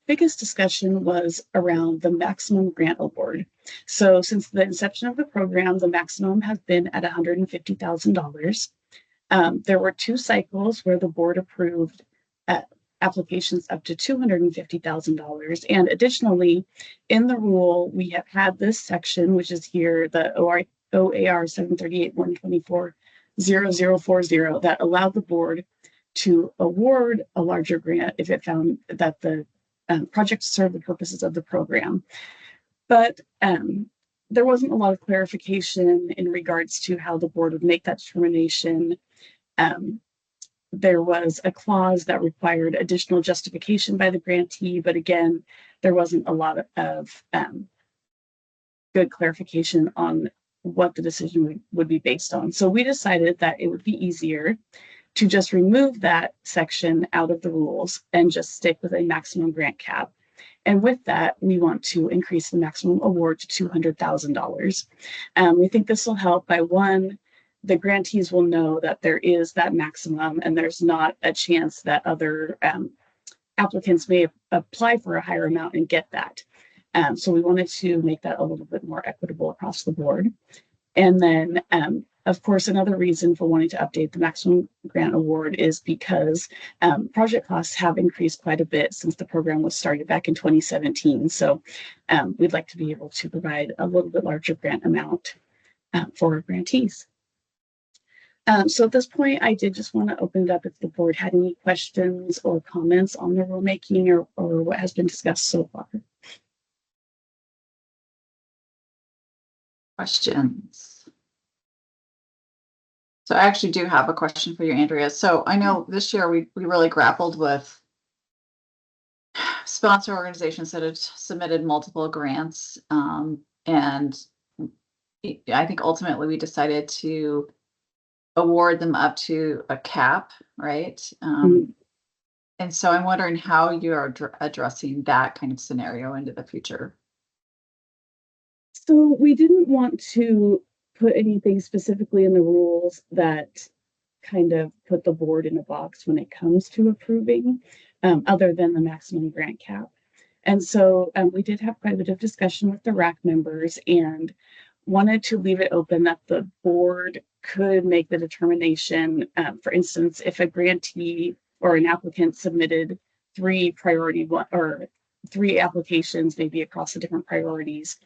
biggest discussion was around the maximum grant award. So since the inception of the program, the maximum has been at $150,000. There were 2 cycles where the board approved applications up to $250,000. And additionally, in the rule, we have had this section, which is here, the OAR 738-124-0040, that allowed the board to award a larger grant if it found that the project served the purposes of the program. But there wasn't a lot of clarification in regards to how the board would make that determination. There was a clause that required additional justification by the grantee, but again, there wasn't a lot of good clarification on what the decision would be based on. So we decided that it would be easier to just remove that section out of the rules and just stick with a maximum grant cap. And with that, we want to increase the maximum award to $200,000. We think this will help by, one, the grantees will know that there is that maximum and there's not a chance that other applicants may apply for a higher amount and get that. So we wanted to make that a little bit more equitable across the board. And then, of course, another reason for wanting to update the maximum grant award is because project costs have increased quite a bit since the program was started back in 2017. So we'd like to be able to provide a little bit larger grant amount for our grantees. So at this point, I did just want to open it up if the board had any questions or comments on the rulemaking or what has been discussed so far. Questions? So I actually do have a question for you, Andrea. So I know this year we really grappled with sponsor organizations that had submitted multiple grants. And I think ultimately we decided to award them up to a cap, right? And so I'm wondering how you are addressing that kind of scenario into the future. So we didn't want to put anything specifically in the rules that kind of put the board in a box when it comes to approving. other than the maximum grant cap. And so we did have quite a bit of discussion with the RAC members and wanted to leave it open that the board could make the determination. For instance, if a grantee or an applicant submitted three applications, maybe across the different priorities,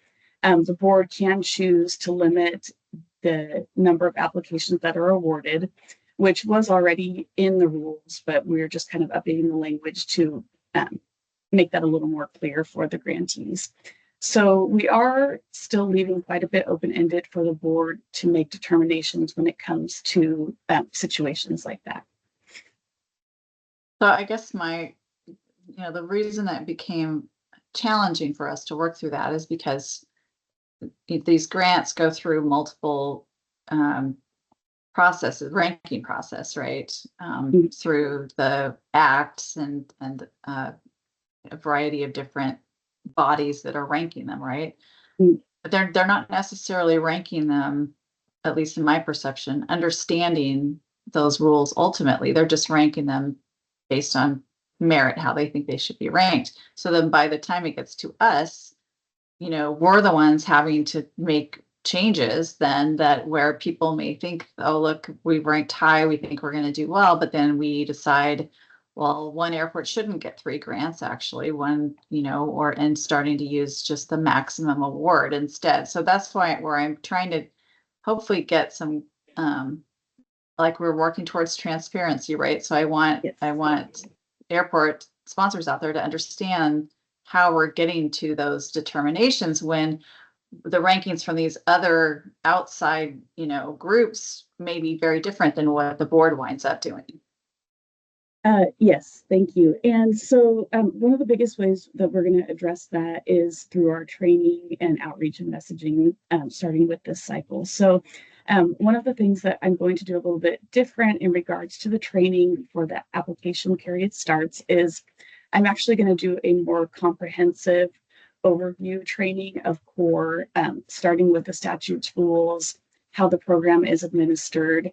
the board can choose to limit the number of applications that are awarded, which was already in the rules, but we're just kind of updating the language to make that a little more clear for the grantees. So we are still leaving quite a bit open-ended for the board to make determinations when it comes to situations like that. So I guess the reason that it became challenging for us to work through that is because these grants go through multiple processes, ranking process, right? Through the acts and a variety of different bodies that are ranking them, right? But they're not necessarily ranking them, at least in my perception, understanding those rules ultimately. They're just ranking them based on merit, how they think they should be ranked. So then by the time it gets to us, we're the ones having to make changes then that where people may think, oh, look, we've ranked high, we think we're going to do well, but then we decide, well, one airport shouldn't get 3 grants actually, and starting to use just the maximum award instead. So that's where I'm trying to hopefully get some, like we're working towards transparency, right? So I want airport sponsors out there to understand how we're getting to those determinations when the rankings from these other outside, groups may be very different than what the board winds up doing. Yes, thank you. And so one of the biggest ways that we're going to address that is through our training and outreach and messaging, starting with this cycle. So one of the things that I'm going to do a little bit different in regards to the training before the application period starts is I'm actually going to do a more comprehensive overview training of CORE, starting with the statutes, rules, how the program is administered,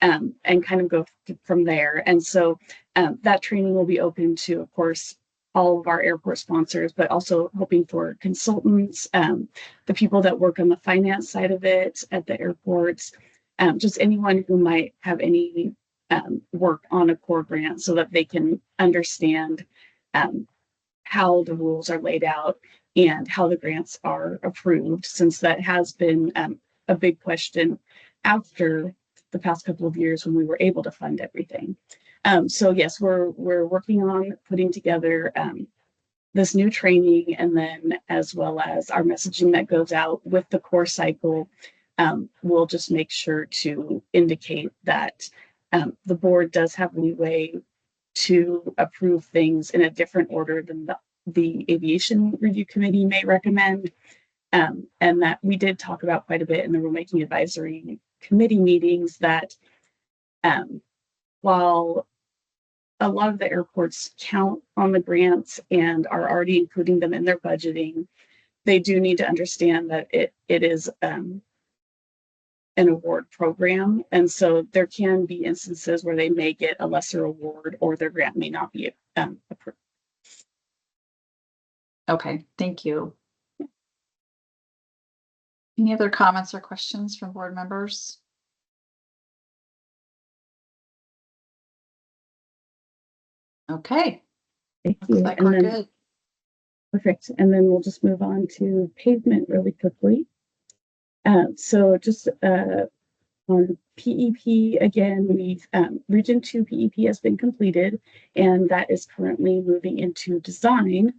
and kind of go from there. And so that training will be open to, of course, all of our airport sponsors, but also hoping for consultants, the people that work on the finance side of it at the airports, just anyone who might have any work on a CORE grant so that they can understand how the rules are laid out and how the grants are approved, since that has been a big question after the past couple of years when we were able to fund everything. So yes, we're working on putting together this new training, and then as well as our messaging that goes out with the CORE cycle. We'll just make sure to indicate that the board does have leeway to approve things in a different order than the Aviation Review Committee may recommend. And that we did talk about quite a bit in the rulemaking advisory committee meetings that while a lot of the airports count on the grants and are already including them in their budgeting, they do need to understand that it is an award program. And so there can be instances where they may get a lesser award or their grant may not be approved. Okay, thank you. Any other comments or questions from board members? Okay, Thank looks you. like And we're then, good. perfect. And then we'll just move on to pavement really quickly. So just on PEP, again, we've Region 2 PEP has been completed, and that is currently moving into design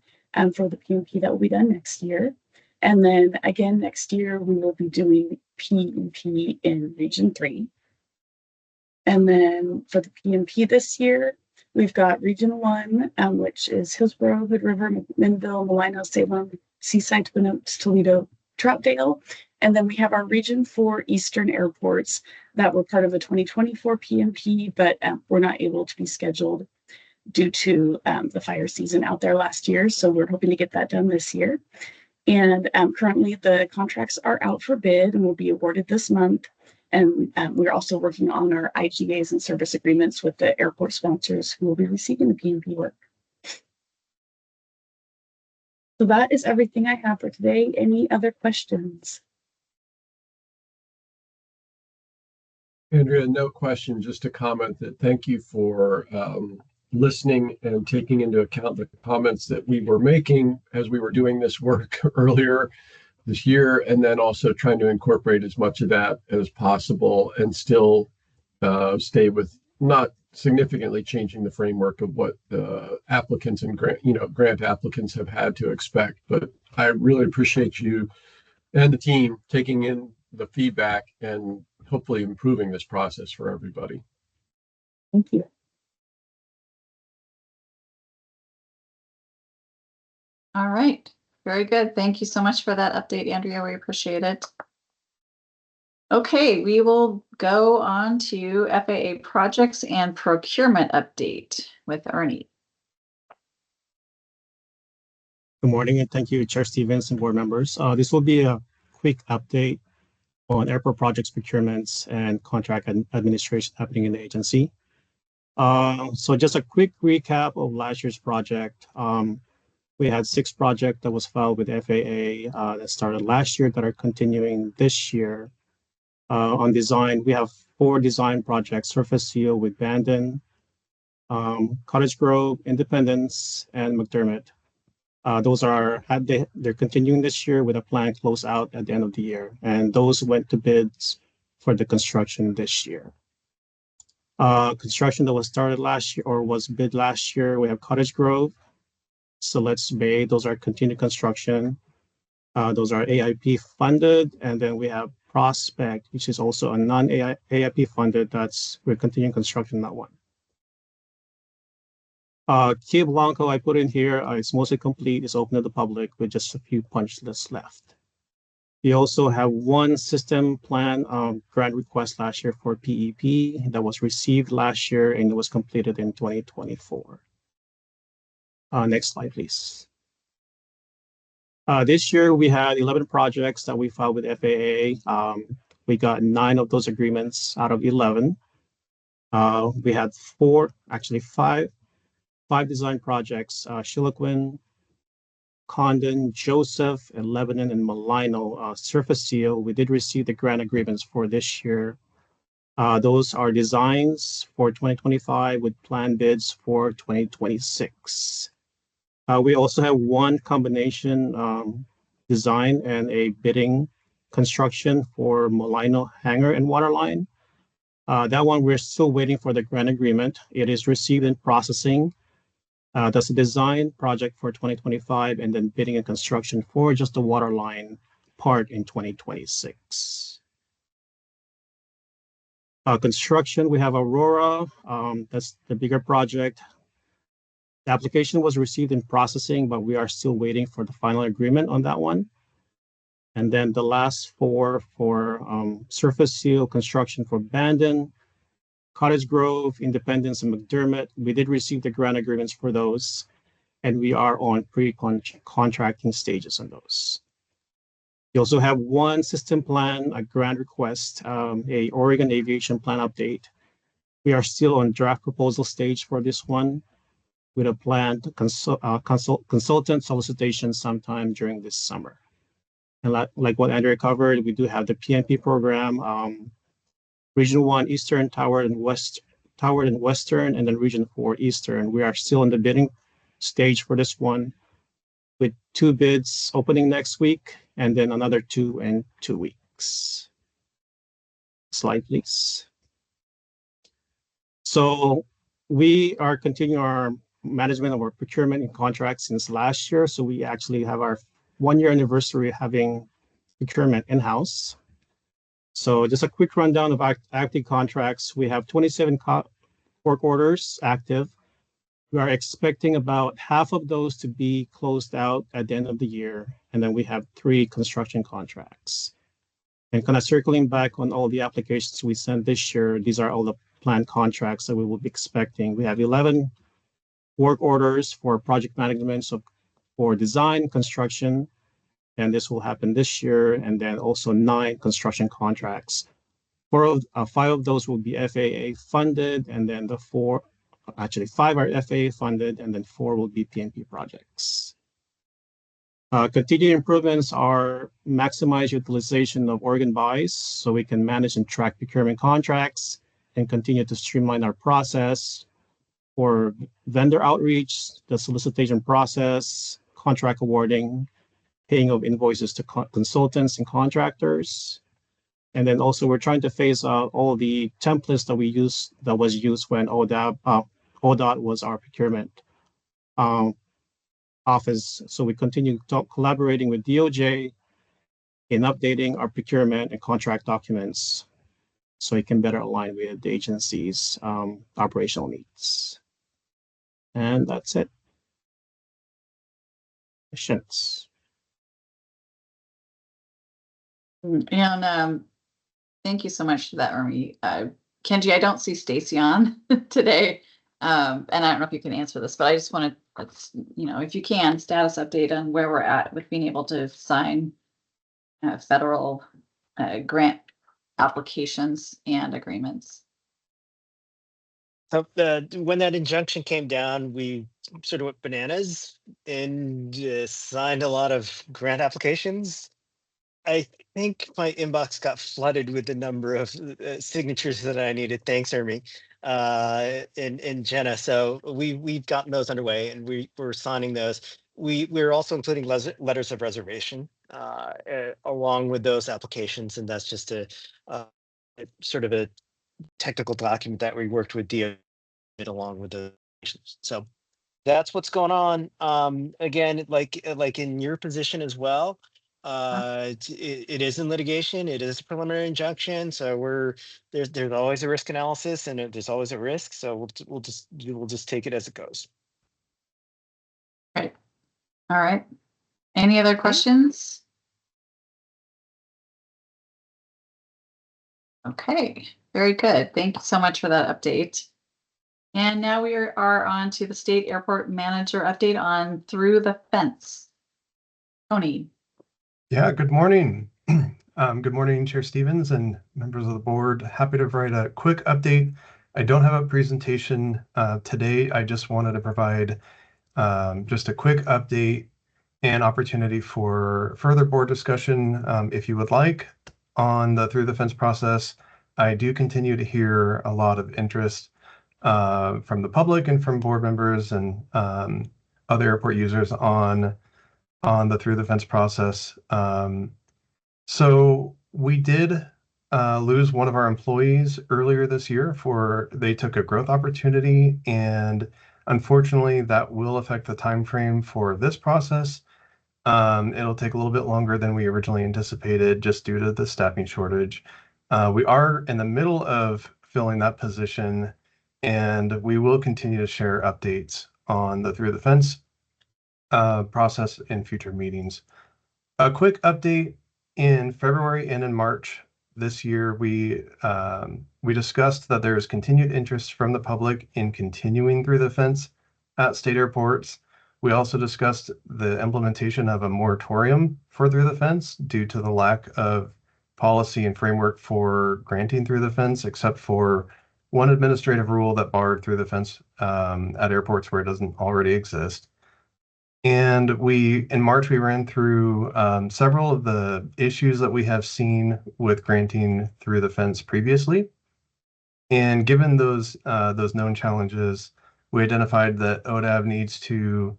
for the PMP that will be done next year. And then again, next year, we will be doing PEP in Region 3. And then for the PMP this year, we've got Region 1, which is Hillsborough, Hood River, Minville, Malino, Salem, Seaside, Twin Oaks, Toledo, Troutdale. And then we have our Region 4 Eastern airports that were part of the 2024 PMP, but were not able to be scheduled due to the fire season out there last year. So we're hoping to get that done this year. And currently the contracts are out for bid and will be awarded this month. And we're also working on our IGAs and service agreements with the airport sponsors who will be receiving the PMP work. So that is everything I have for today. Any other questions? Andrea, no question, just a comment that thank you for listening and taking into account the comments that we were making as we were doing this work earlier this year, and then also trying to incorporate as much of that as possible and still stay with not significantly changing the framework of what the applicants and grant applicants have had to expect. But I really appreciate you and the team taking in the feedback and hopefully improving this process for everybody. Thank you. All right, very good. Thank you so much for that update, Andrea. We appreciate it. Okay, we will go on to FAA projects and procurement update with Ernie. Good morning, and thank you, Chair Stevens and board members. This will be a quick update on airport projects, procurements, and contract administration happening in the agency. So just a quick recap of last year's project. We had 6 projects that was filed with FAA that started last year that are continuing this year. On design, we have 4 design projects: Surface Seal with Bandon, Cottage Grove, Independence, and McDermott. Those are they're continuing this year with a planned closeout at the end of the year, and those went to bids for the construction this year. Construction that was started last year or was bid last year, we have Cottage Grove, Siletz Bay. Those are continued construction. Those are AIP funded, and then we have Prospect, which is also a non-AIP funded. We're continuing construction on that one. Key Blanco I put in here, it's mostly complete. It's open to the public with just a few punch lists left. We also have 1 system plan grant request last year for PEP that was received last year and it was completed in 2024. Next slide, please. This year we had 11 projects that we filed with FAA. We got 9 of those agreements out of 11. We had 5 design projects, Chiloquin, Condon, Joseph, and Lebanon, and Malino. Surface Seal, we did receive the grant agreements for this year. Those are designs for 2025 with planned bids for 2026. We also have 1 combination design and a bidding construction for Malino Hangar and Waterline. That one, we're still waiting for the grant agreement. It is received in processing. That's a design project for 2025 and then bidding and construction for just the waterline part in 2026. Construction, we have Aurora. That's the bigger project. The application was received in processing, but we are still waiting for the final agreement on that one. And then the last 4 for Surface Seal construction for Bandon, Cottage Grove, Independence, and McDermott. We did receive the grant agreements for those, and we are on pre-contracting stages on those. We also have 1 system plan, a grant request, a Oregon Aviation plan update. We are still on draft proposal stage for this one with a plan to consultant solicitation sometime during this summer. And like what Andrea covered, we do have the PNP program, Region 1 Eastern, Tower and Western, and then Region 4 Eastern. We are still in the bidding stage for this one with 2 bids opening next week and then another 2 in 2 weeks. Slide, please. So we are continuing our management of our procurement and contracts since last year. So we actually have our 1-year anniversary of having procurement in-house. So just a quick rundown of active contracts. We have 27 work orders active. We are expecting about half of those to be closed out at the end of the year. And then we have 3 construction contracts. And kind of circling back on all the applications we sent this year, these are all the planned contracts that we will be expecting. We have 11 work orders for project management, so for design, construction, and this will happen this year, and then also 9 construction contracts. 5 of those will be FAA funded, and then 5 are FAA funded, and then 4 will be PNP projects. Continued improvements are maximize utilization of organ buys so we can manage and track procurement contracts and continue to streamline our process for vendor outreach, the solicitation process, contract awarding, paying of invoices to consultants and contractors. And then also we're trying to phase out all the templates that was used when ODOT was our procurement office. So we continue collaborating with DOJ in updating our procurement and contract documents so it can better align with the agency's operational needs. And that's it. Questions? And thank you so much for that, Ermi. Kenji, I don't see Stacy on today. And I don't know if you can answer this, but I just want to, if you can, status update on where we're at with being able to sign federal grant applications and agreements. So when that injunction came down, we sort of went bananas and signed a lot of grant applications. I think my inbox got flooded with the number of signatures that I needed. Thanks, Ermi, and Jenna. So we've gotten those underway, and we're signing those. We're also including letters of reservation along with those applications, and that's just a sort of a technical document that we worked with DO along with the. So that's what's going on. Again, like in your position as well. It is in litigation. It is a preliminary injunction. So there's always a risk analysis, and there's always a risk. So we'll just take it as it goes. Right. All right. Any other questions? Okay, very good. Thank you so much for that update. And now we are on to the state airport manager update on Through the Fence. Tony. Yeah, good morning. Good morning, Chair Stevens and members of the board. Happy to provide a quick update. I don't have a presentation today. I just wanted to provide just a quick update and opportunity for further board discussion if you would like on the Through the Fence process. I do continue to hear a lot of interest from the public and from board members and other airport users on the Through the Fence process. So we did lose one of our employees earlier this year they took a growth opportunity, and unfortunately that will affect the time frame for this process. It'll take a little bit longer than we originally anticipated just due to the staffing shortage. We are in the middle of filling that position, and we will continue to share updates on the Through the Fence process in future meetings. A quick update: in February and in March this year, we discussed that there is continued interest from the public in continuing Through the Fence at state airports. We also discussed the implementation of a moratorium for Through the Fence due to the lack of policy and framework for granting Through the Fence, except for one administrative rule that barred Through the Fence at airports where it doesn't already exist. And in March, we ran through several of the issues that we have seen with granting Through the Fence previously. And given those known challenges, we identified that ODAV needs to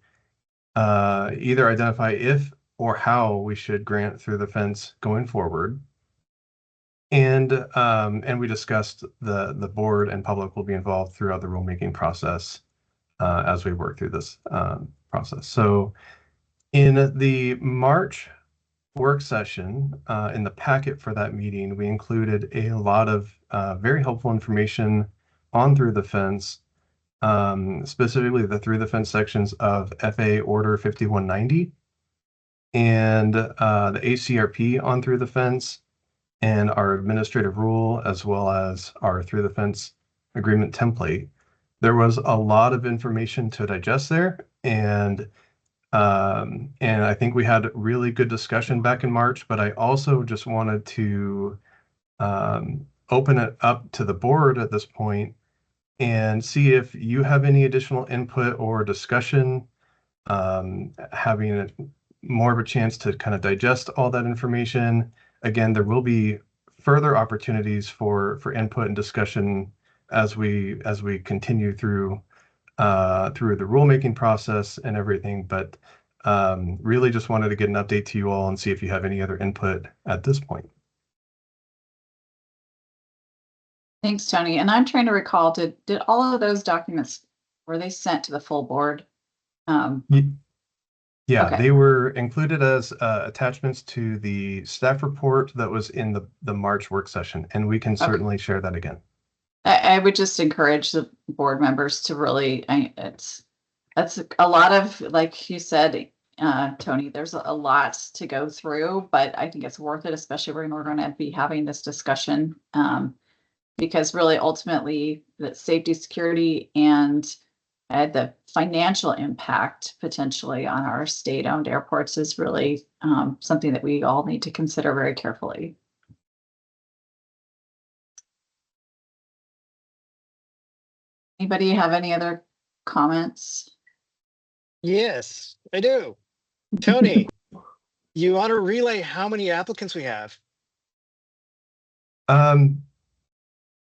either identify if or how we should grant Through the Fence going forward. And we discussed the board and public will be involved throughout the rulemaking process as we work through this process. So in the March work session, in the packet for that meeting, we included a lot of very helpful information on Through the Fence, specifically the Through the Fence sections of FAA Order 5190 and the ACRP on Through the Fence and our administrative rule, as well as our Through the Fence agreement template. There was a lot of information to digest there, and I think we had really good discussion back in March, but I also just wanted to open it up to the board at this point and see if you have any additional input or discussion, having more of a chance to kind of digest all that information. Again, there will be further opportunities for input and discussion as we continue through the rulemaking process and everything. But really just wanted to get an update to you all and see if you have any other input at this point. Thanks, Tony. And I'm trying to recall, did all of those documents, were they sent to the full board? Yeah, Okay. they were included as attachments to the staff report that was in the March work session, and we can certainly share that again. I would just encourage the board members to really, that's a lot of, like you said, Tony, there's a lot to go through, but I think it's worth it, especially when we're going to be having this discussion. Because really ultimately the safety, security, and the financial impact potentially on our state-owned airports is really something that we all need to consider very carefully. Anybody have any other comments? Yes, I do. Tony, you want to relay how many applicants we have?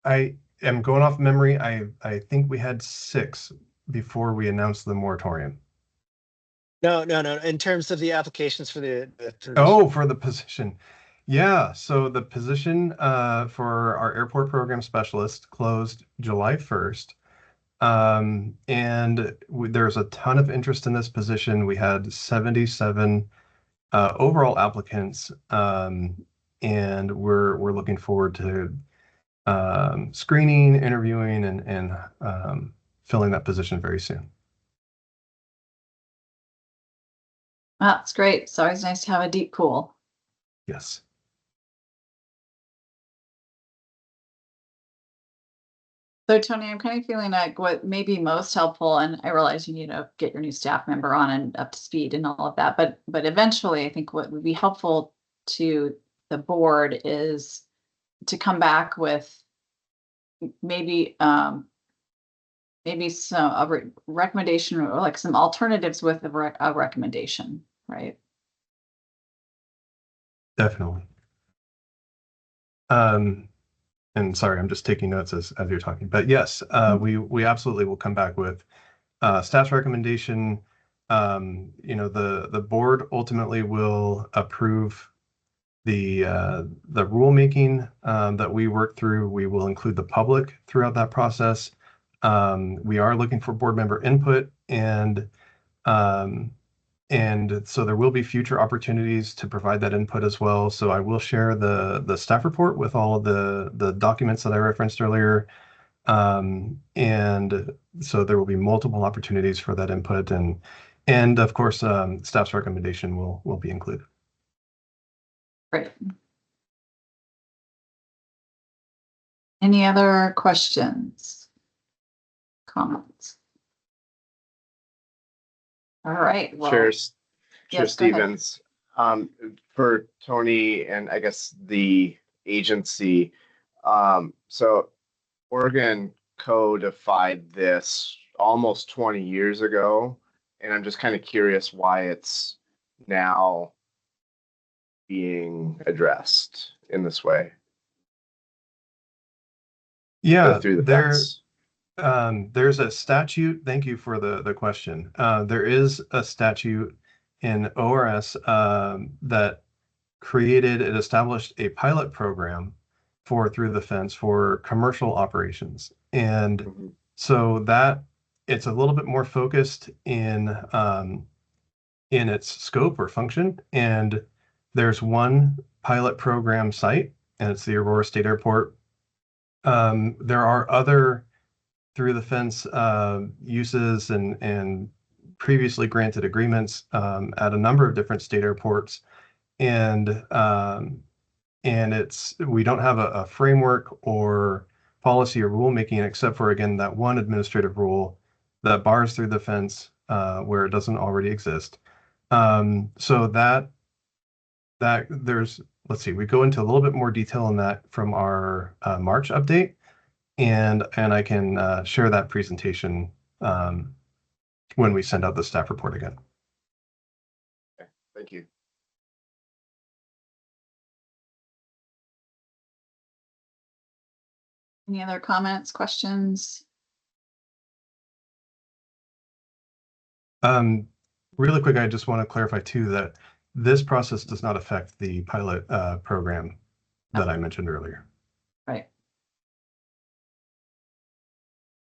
I am going off memory. I think we had 6 before we announced the moratorium. No. In terms of the applications for the position. Oh, for the position. Yeah, so the position for our airport program specialist closed July 1st. And there's a ton of interest in this position. We had 77 overall applicants, and we're looking forward to screening, interviewing, and filling that position very soon. That's great. It's always nice to have a deep pool. Yes. So Tony, I'm kind of feeling like what may be most helpful, and I realize you need to get your new staff member on and up to speed and all of that, but eventually I think what would be helpful to the board is to come back with maybe maybe some recommendation or like some alternatives with a recommendation, right? Definitely. And sorry, I'm just taking notes as you're talking. But yes, we absolutely will come back with staff's recommendation. The board ultimately will approve the rulemaking that we work through. We will include the public throughout that process. We are looking for board member input, and so there will be future opportunities to provide that input as well. So I will share the staff report with all of the documents that I referenced earlier. And so there will be multiple opportunities for that input, and of course, staff's recommendation will be included. Great. Any other questions? Comments? All right. Well, Chair yes, go ahead. Stevens, for Tony and I guess the agency, so Oregon codified this almost 20 years ago, and I'm just kind of curious why it's now being addressed in this way. Yeah, Through the fence. there's a statute. Thank you for the question. There is a statute in ORS that it established a pilot program for Through the Fence for commercial operations. And so that it's a little bit more focused in its scope or function. And there's one pilot program site, and it's the Aurora State Airport. There are other Through the Fence uses and previously granted agreements at a number of different state airports, and we don't have a framework or policy or rulemaking except for, again, that one administrative rule that bars Through the Fence where it doesn't already exist. So that there's, let's see, we go into a little bit more detail on that from our March update. And I can share that presentation when we send out the staff report again. Okay, Thank you. Any other comments, questions? Really quick, I just want to clarify too that this process does not affect the pilot program that I mentioned earlier. Right.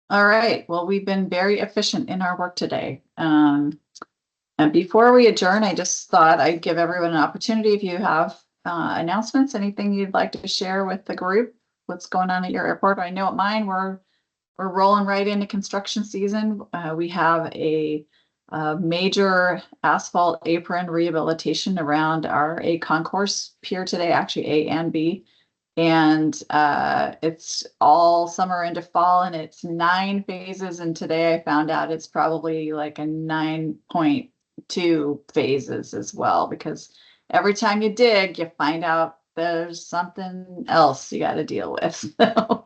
All right. Well, we've been very efficient in our work today. And before we adjourn, I just thought I'd give everyone an opportunity. If you have announcements, anything you'd like to share with the group, what's going on at your airport. I know at mine, we're rolling right into construction season. We have a major asphalt apron rehabilitation around our A concourse pier today, actually A and B. And it's all summer into fall, and it's 9 phases. And today I found out it's probably like a 9.2 phases as well, because every time you dig, you find out there's something else you got to deal with. So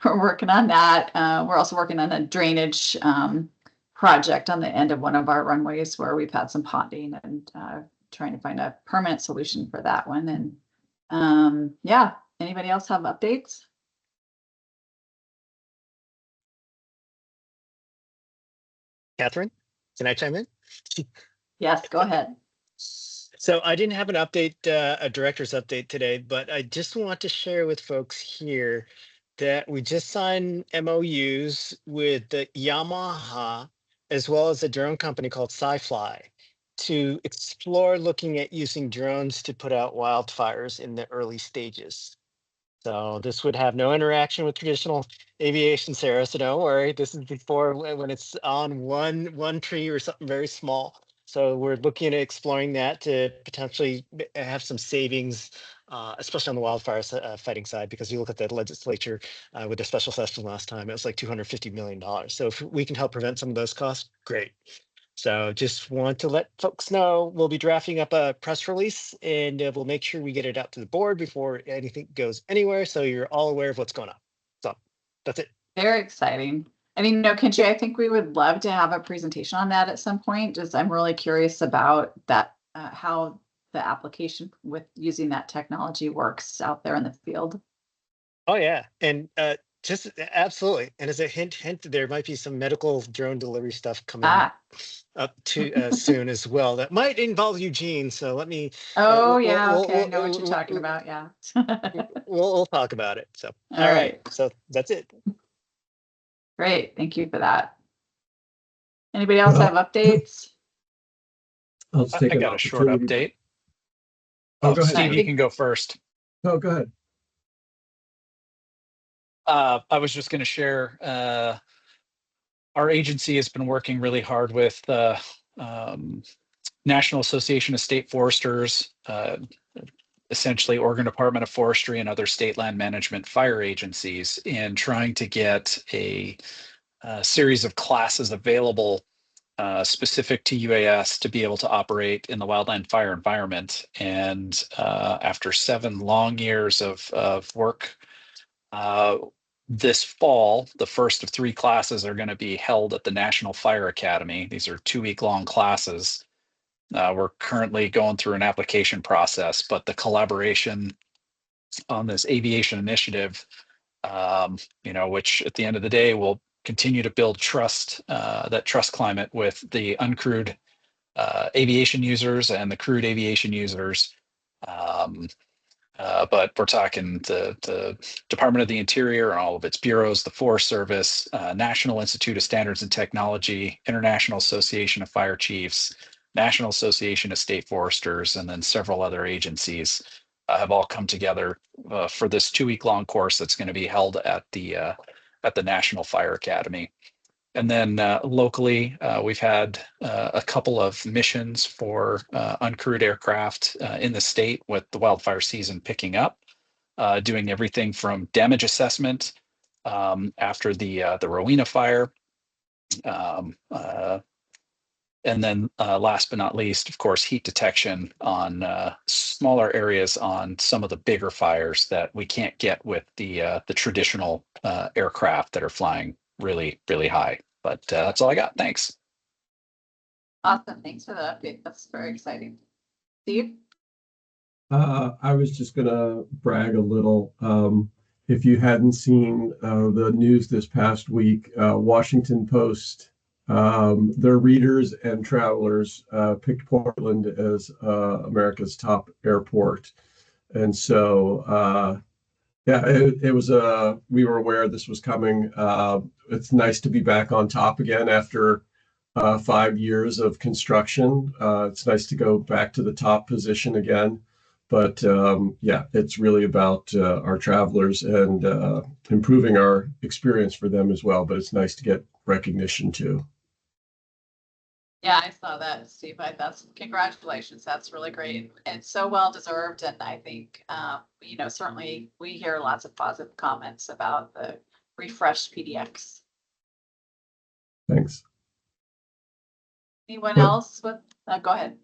we're working on that. We're also working on a drainage project on the end of one of our runways where we've had some ponding, and trying to find a permanent solution for that one. And yeah, anybody else have updates? Catherine, can I chime in? Yes, go ahead. So I didn't have an update, a director's update today, but I just want to share with folks here that we just signed MOUs with the Yamaha as well as a drone company called SciFly to explore looking at using drones to put out wildfires in the early stages. So this would have no interaction with traditional aviation, Sarah. So don't worry. This is before when it's on one tree or something very small. So we're looking at exploring that to potentially have some savings, especially on the wildfire fighting side, because you look at the legislature with the special session last time, it was like $250 million. So if we can help prevent some of those costs, great. So just want to let folks know we'll be drafting up a press release, and we'll make sure we get it out to the board before anything goes anywhere. So you're all aware of what's going on. So that's it. Very exciting. I mean, no, Kenji, I think we would love to have a presentation on that at some point. Just I'm really curious about that, how the application with using that technology works out there in the field. Oh yeah, and just absolutely. And as a hint, there might be some medical drone delivery stuff coming up to soon as well. That might involve Eugene. So let me. Oh yeah, okay, I know what you're talking about. Yeah. We'll talk about it. So All right. So that's it. Great, thank you for that. Anybody else have updates? I'll just take I an got a short opportunity. update. Oh, go ahead. Steve, you can go first. Oh, go ahead. I was just going to share, our agency has been working really hard with the National Association of State Foresters, essentially Oregon Department of Forestry and other state land management fire agencies, in trying to get a series of classes available specific to UAS to be able to operate in the wildland fire environment. And after 7 long years of work, this fall, the first of 3 classes are going to be held at the National Fire Academy. These are 2-week long classes. We're currently going through an application process, but the collaboration on this aviation initiative, which at the end of the day will continue to build trust, that trust climate with the uncrewed aviation users and the crewed aviation users. But we're talking the Department of the Interior and all of its bureaus, the Forest Service, National Institute of Standards and Technology, International Association of Fire Chiefs, National Association of State Foresters, and then several other agencies have all come together for this 2-week long course that's going to be held at the National Fire Academy. And then locally, we've had a couple of missions for uncrewed aircraft in the state with the wildfire season picking up, doing everything from damage assessment after the Rowena fire. And then last but not least, of course, heat detection on smaller areas on some of the bigger fires that we can't get with the traditional aircraft that are flying really, really high. But that's all I got. Thanks. Awesome. Thanks for the update. That's very exciting. Steve? I was just gonna brag a little. If you hadn't seen the news this past week, Washington Post, their readers and travelers picked Portland as America's top airport. And so, yeah, it was we were aware this was coming. It's nice to be back on top again after 5 years of construction. It's nice to go back to the top position again. But yeah, it's really about our travelers and improving our experience for them as well. But it's nice to get recognition too. Yeah, I saw that, Steve. That's congratulations. That's really great. It's so well deserved. And I think, you know, certainly we hear lots of positive comments about the refreshed PDX. Thanks. Anyone But- else with, go ahead.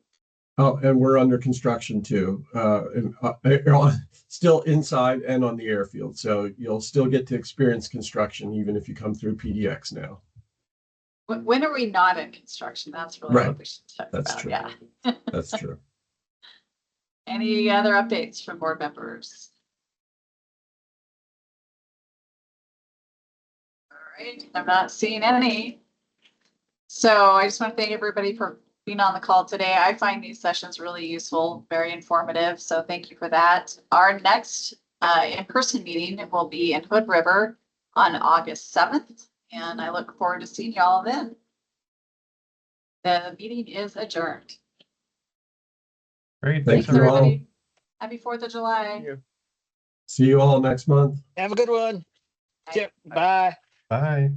Oh, and we're under construction too, still inside and on the airfield. So you'll still get to experience construction even if you come through PDX now. When are we not in construction? That's really Right. what we should talk That's about. true. Yeah. That's true. Any other updates from board members? All right, I'm not seeing any. So I just want to thank everybody for being on the call today. I find these sessions really useful, very informative. So thank you for that. Our next in-person meeting will be in Hood River on August 7th. And I look forward to seeing y'all then. The meeting is adjourned. Great. Thanks, Thanks, everyone. everybody. Happy 4th of July. See you all next month. Have a good one. Bye. Yeah, bye. Bye.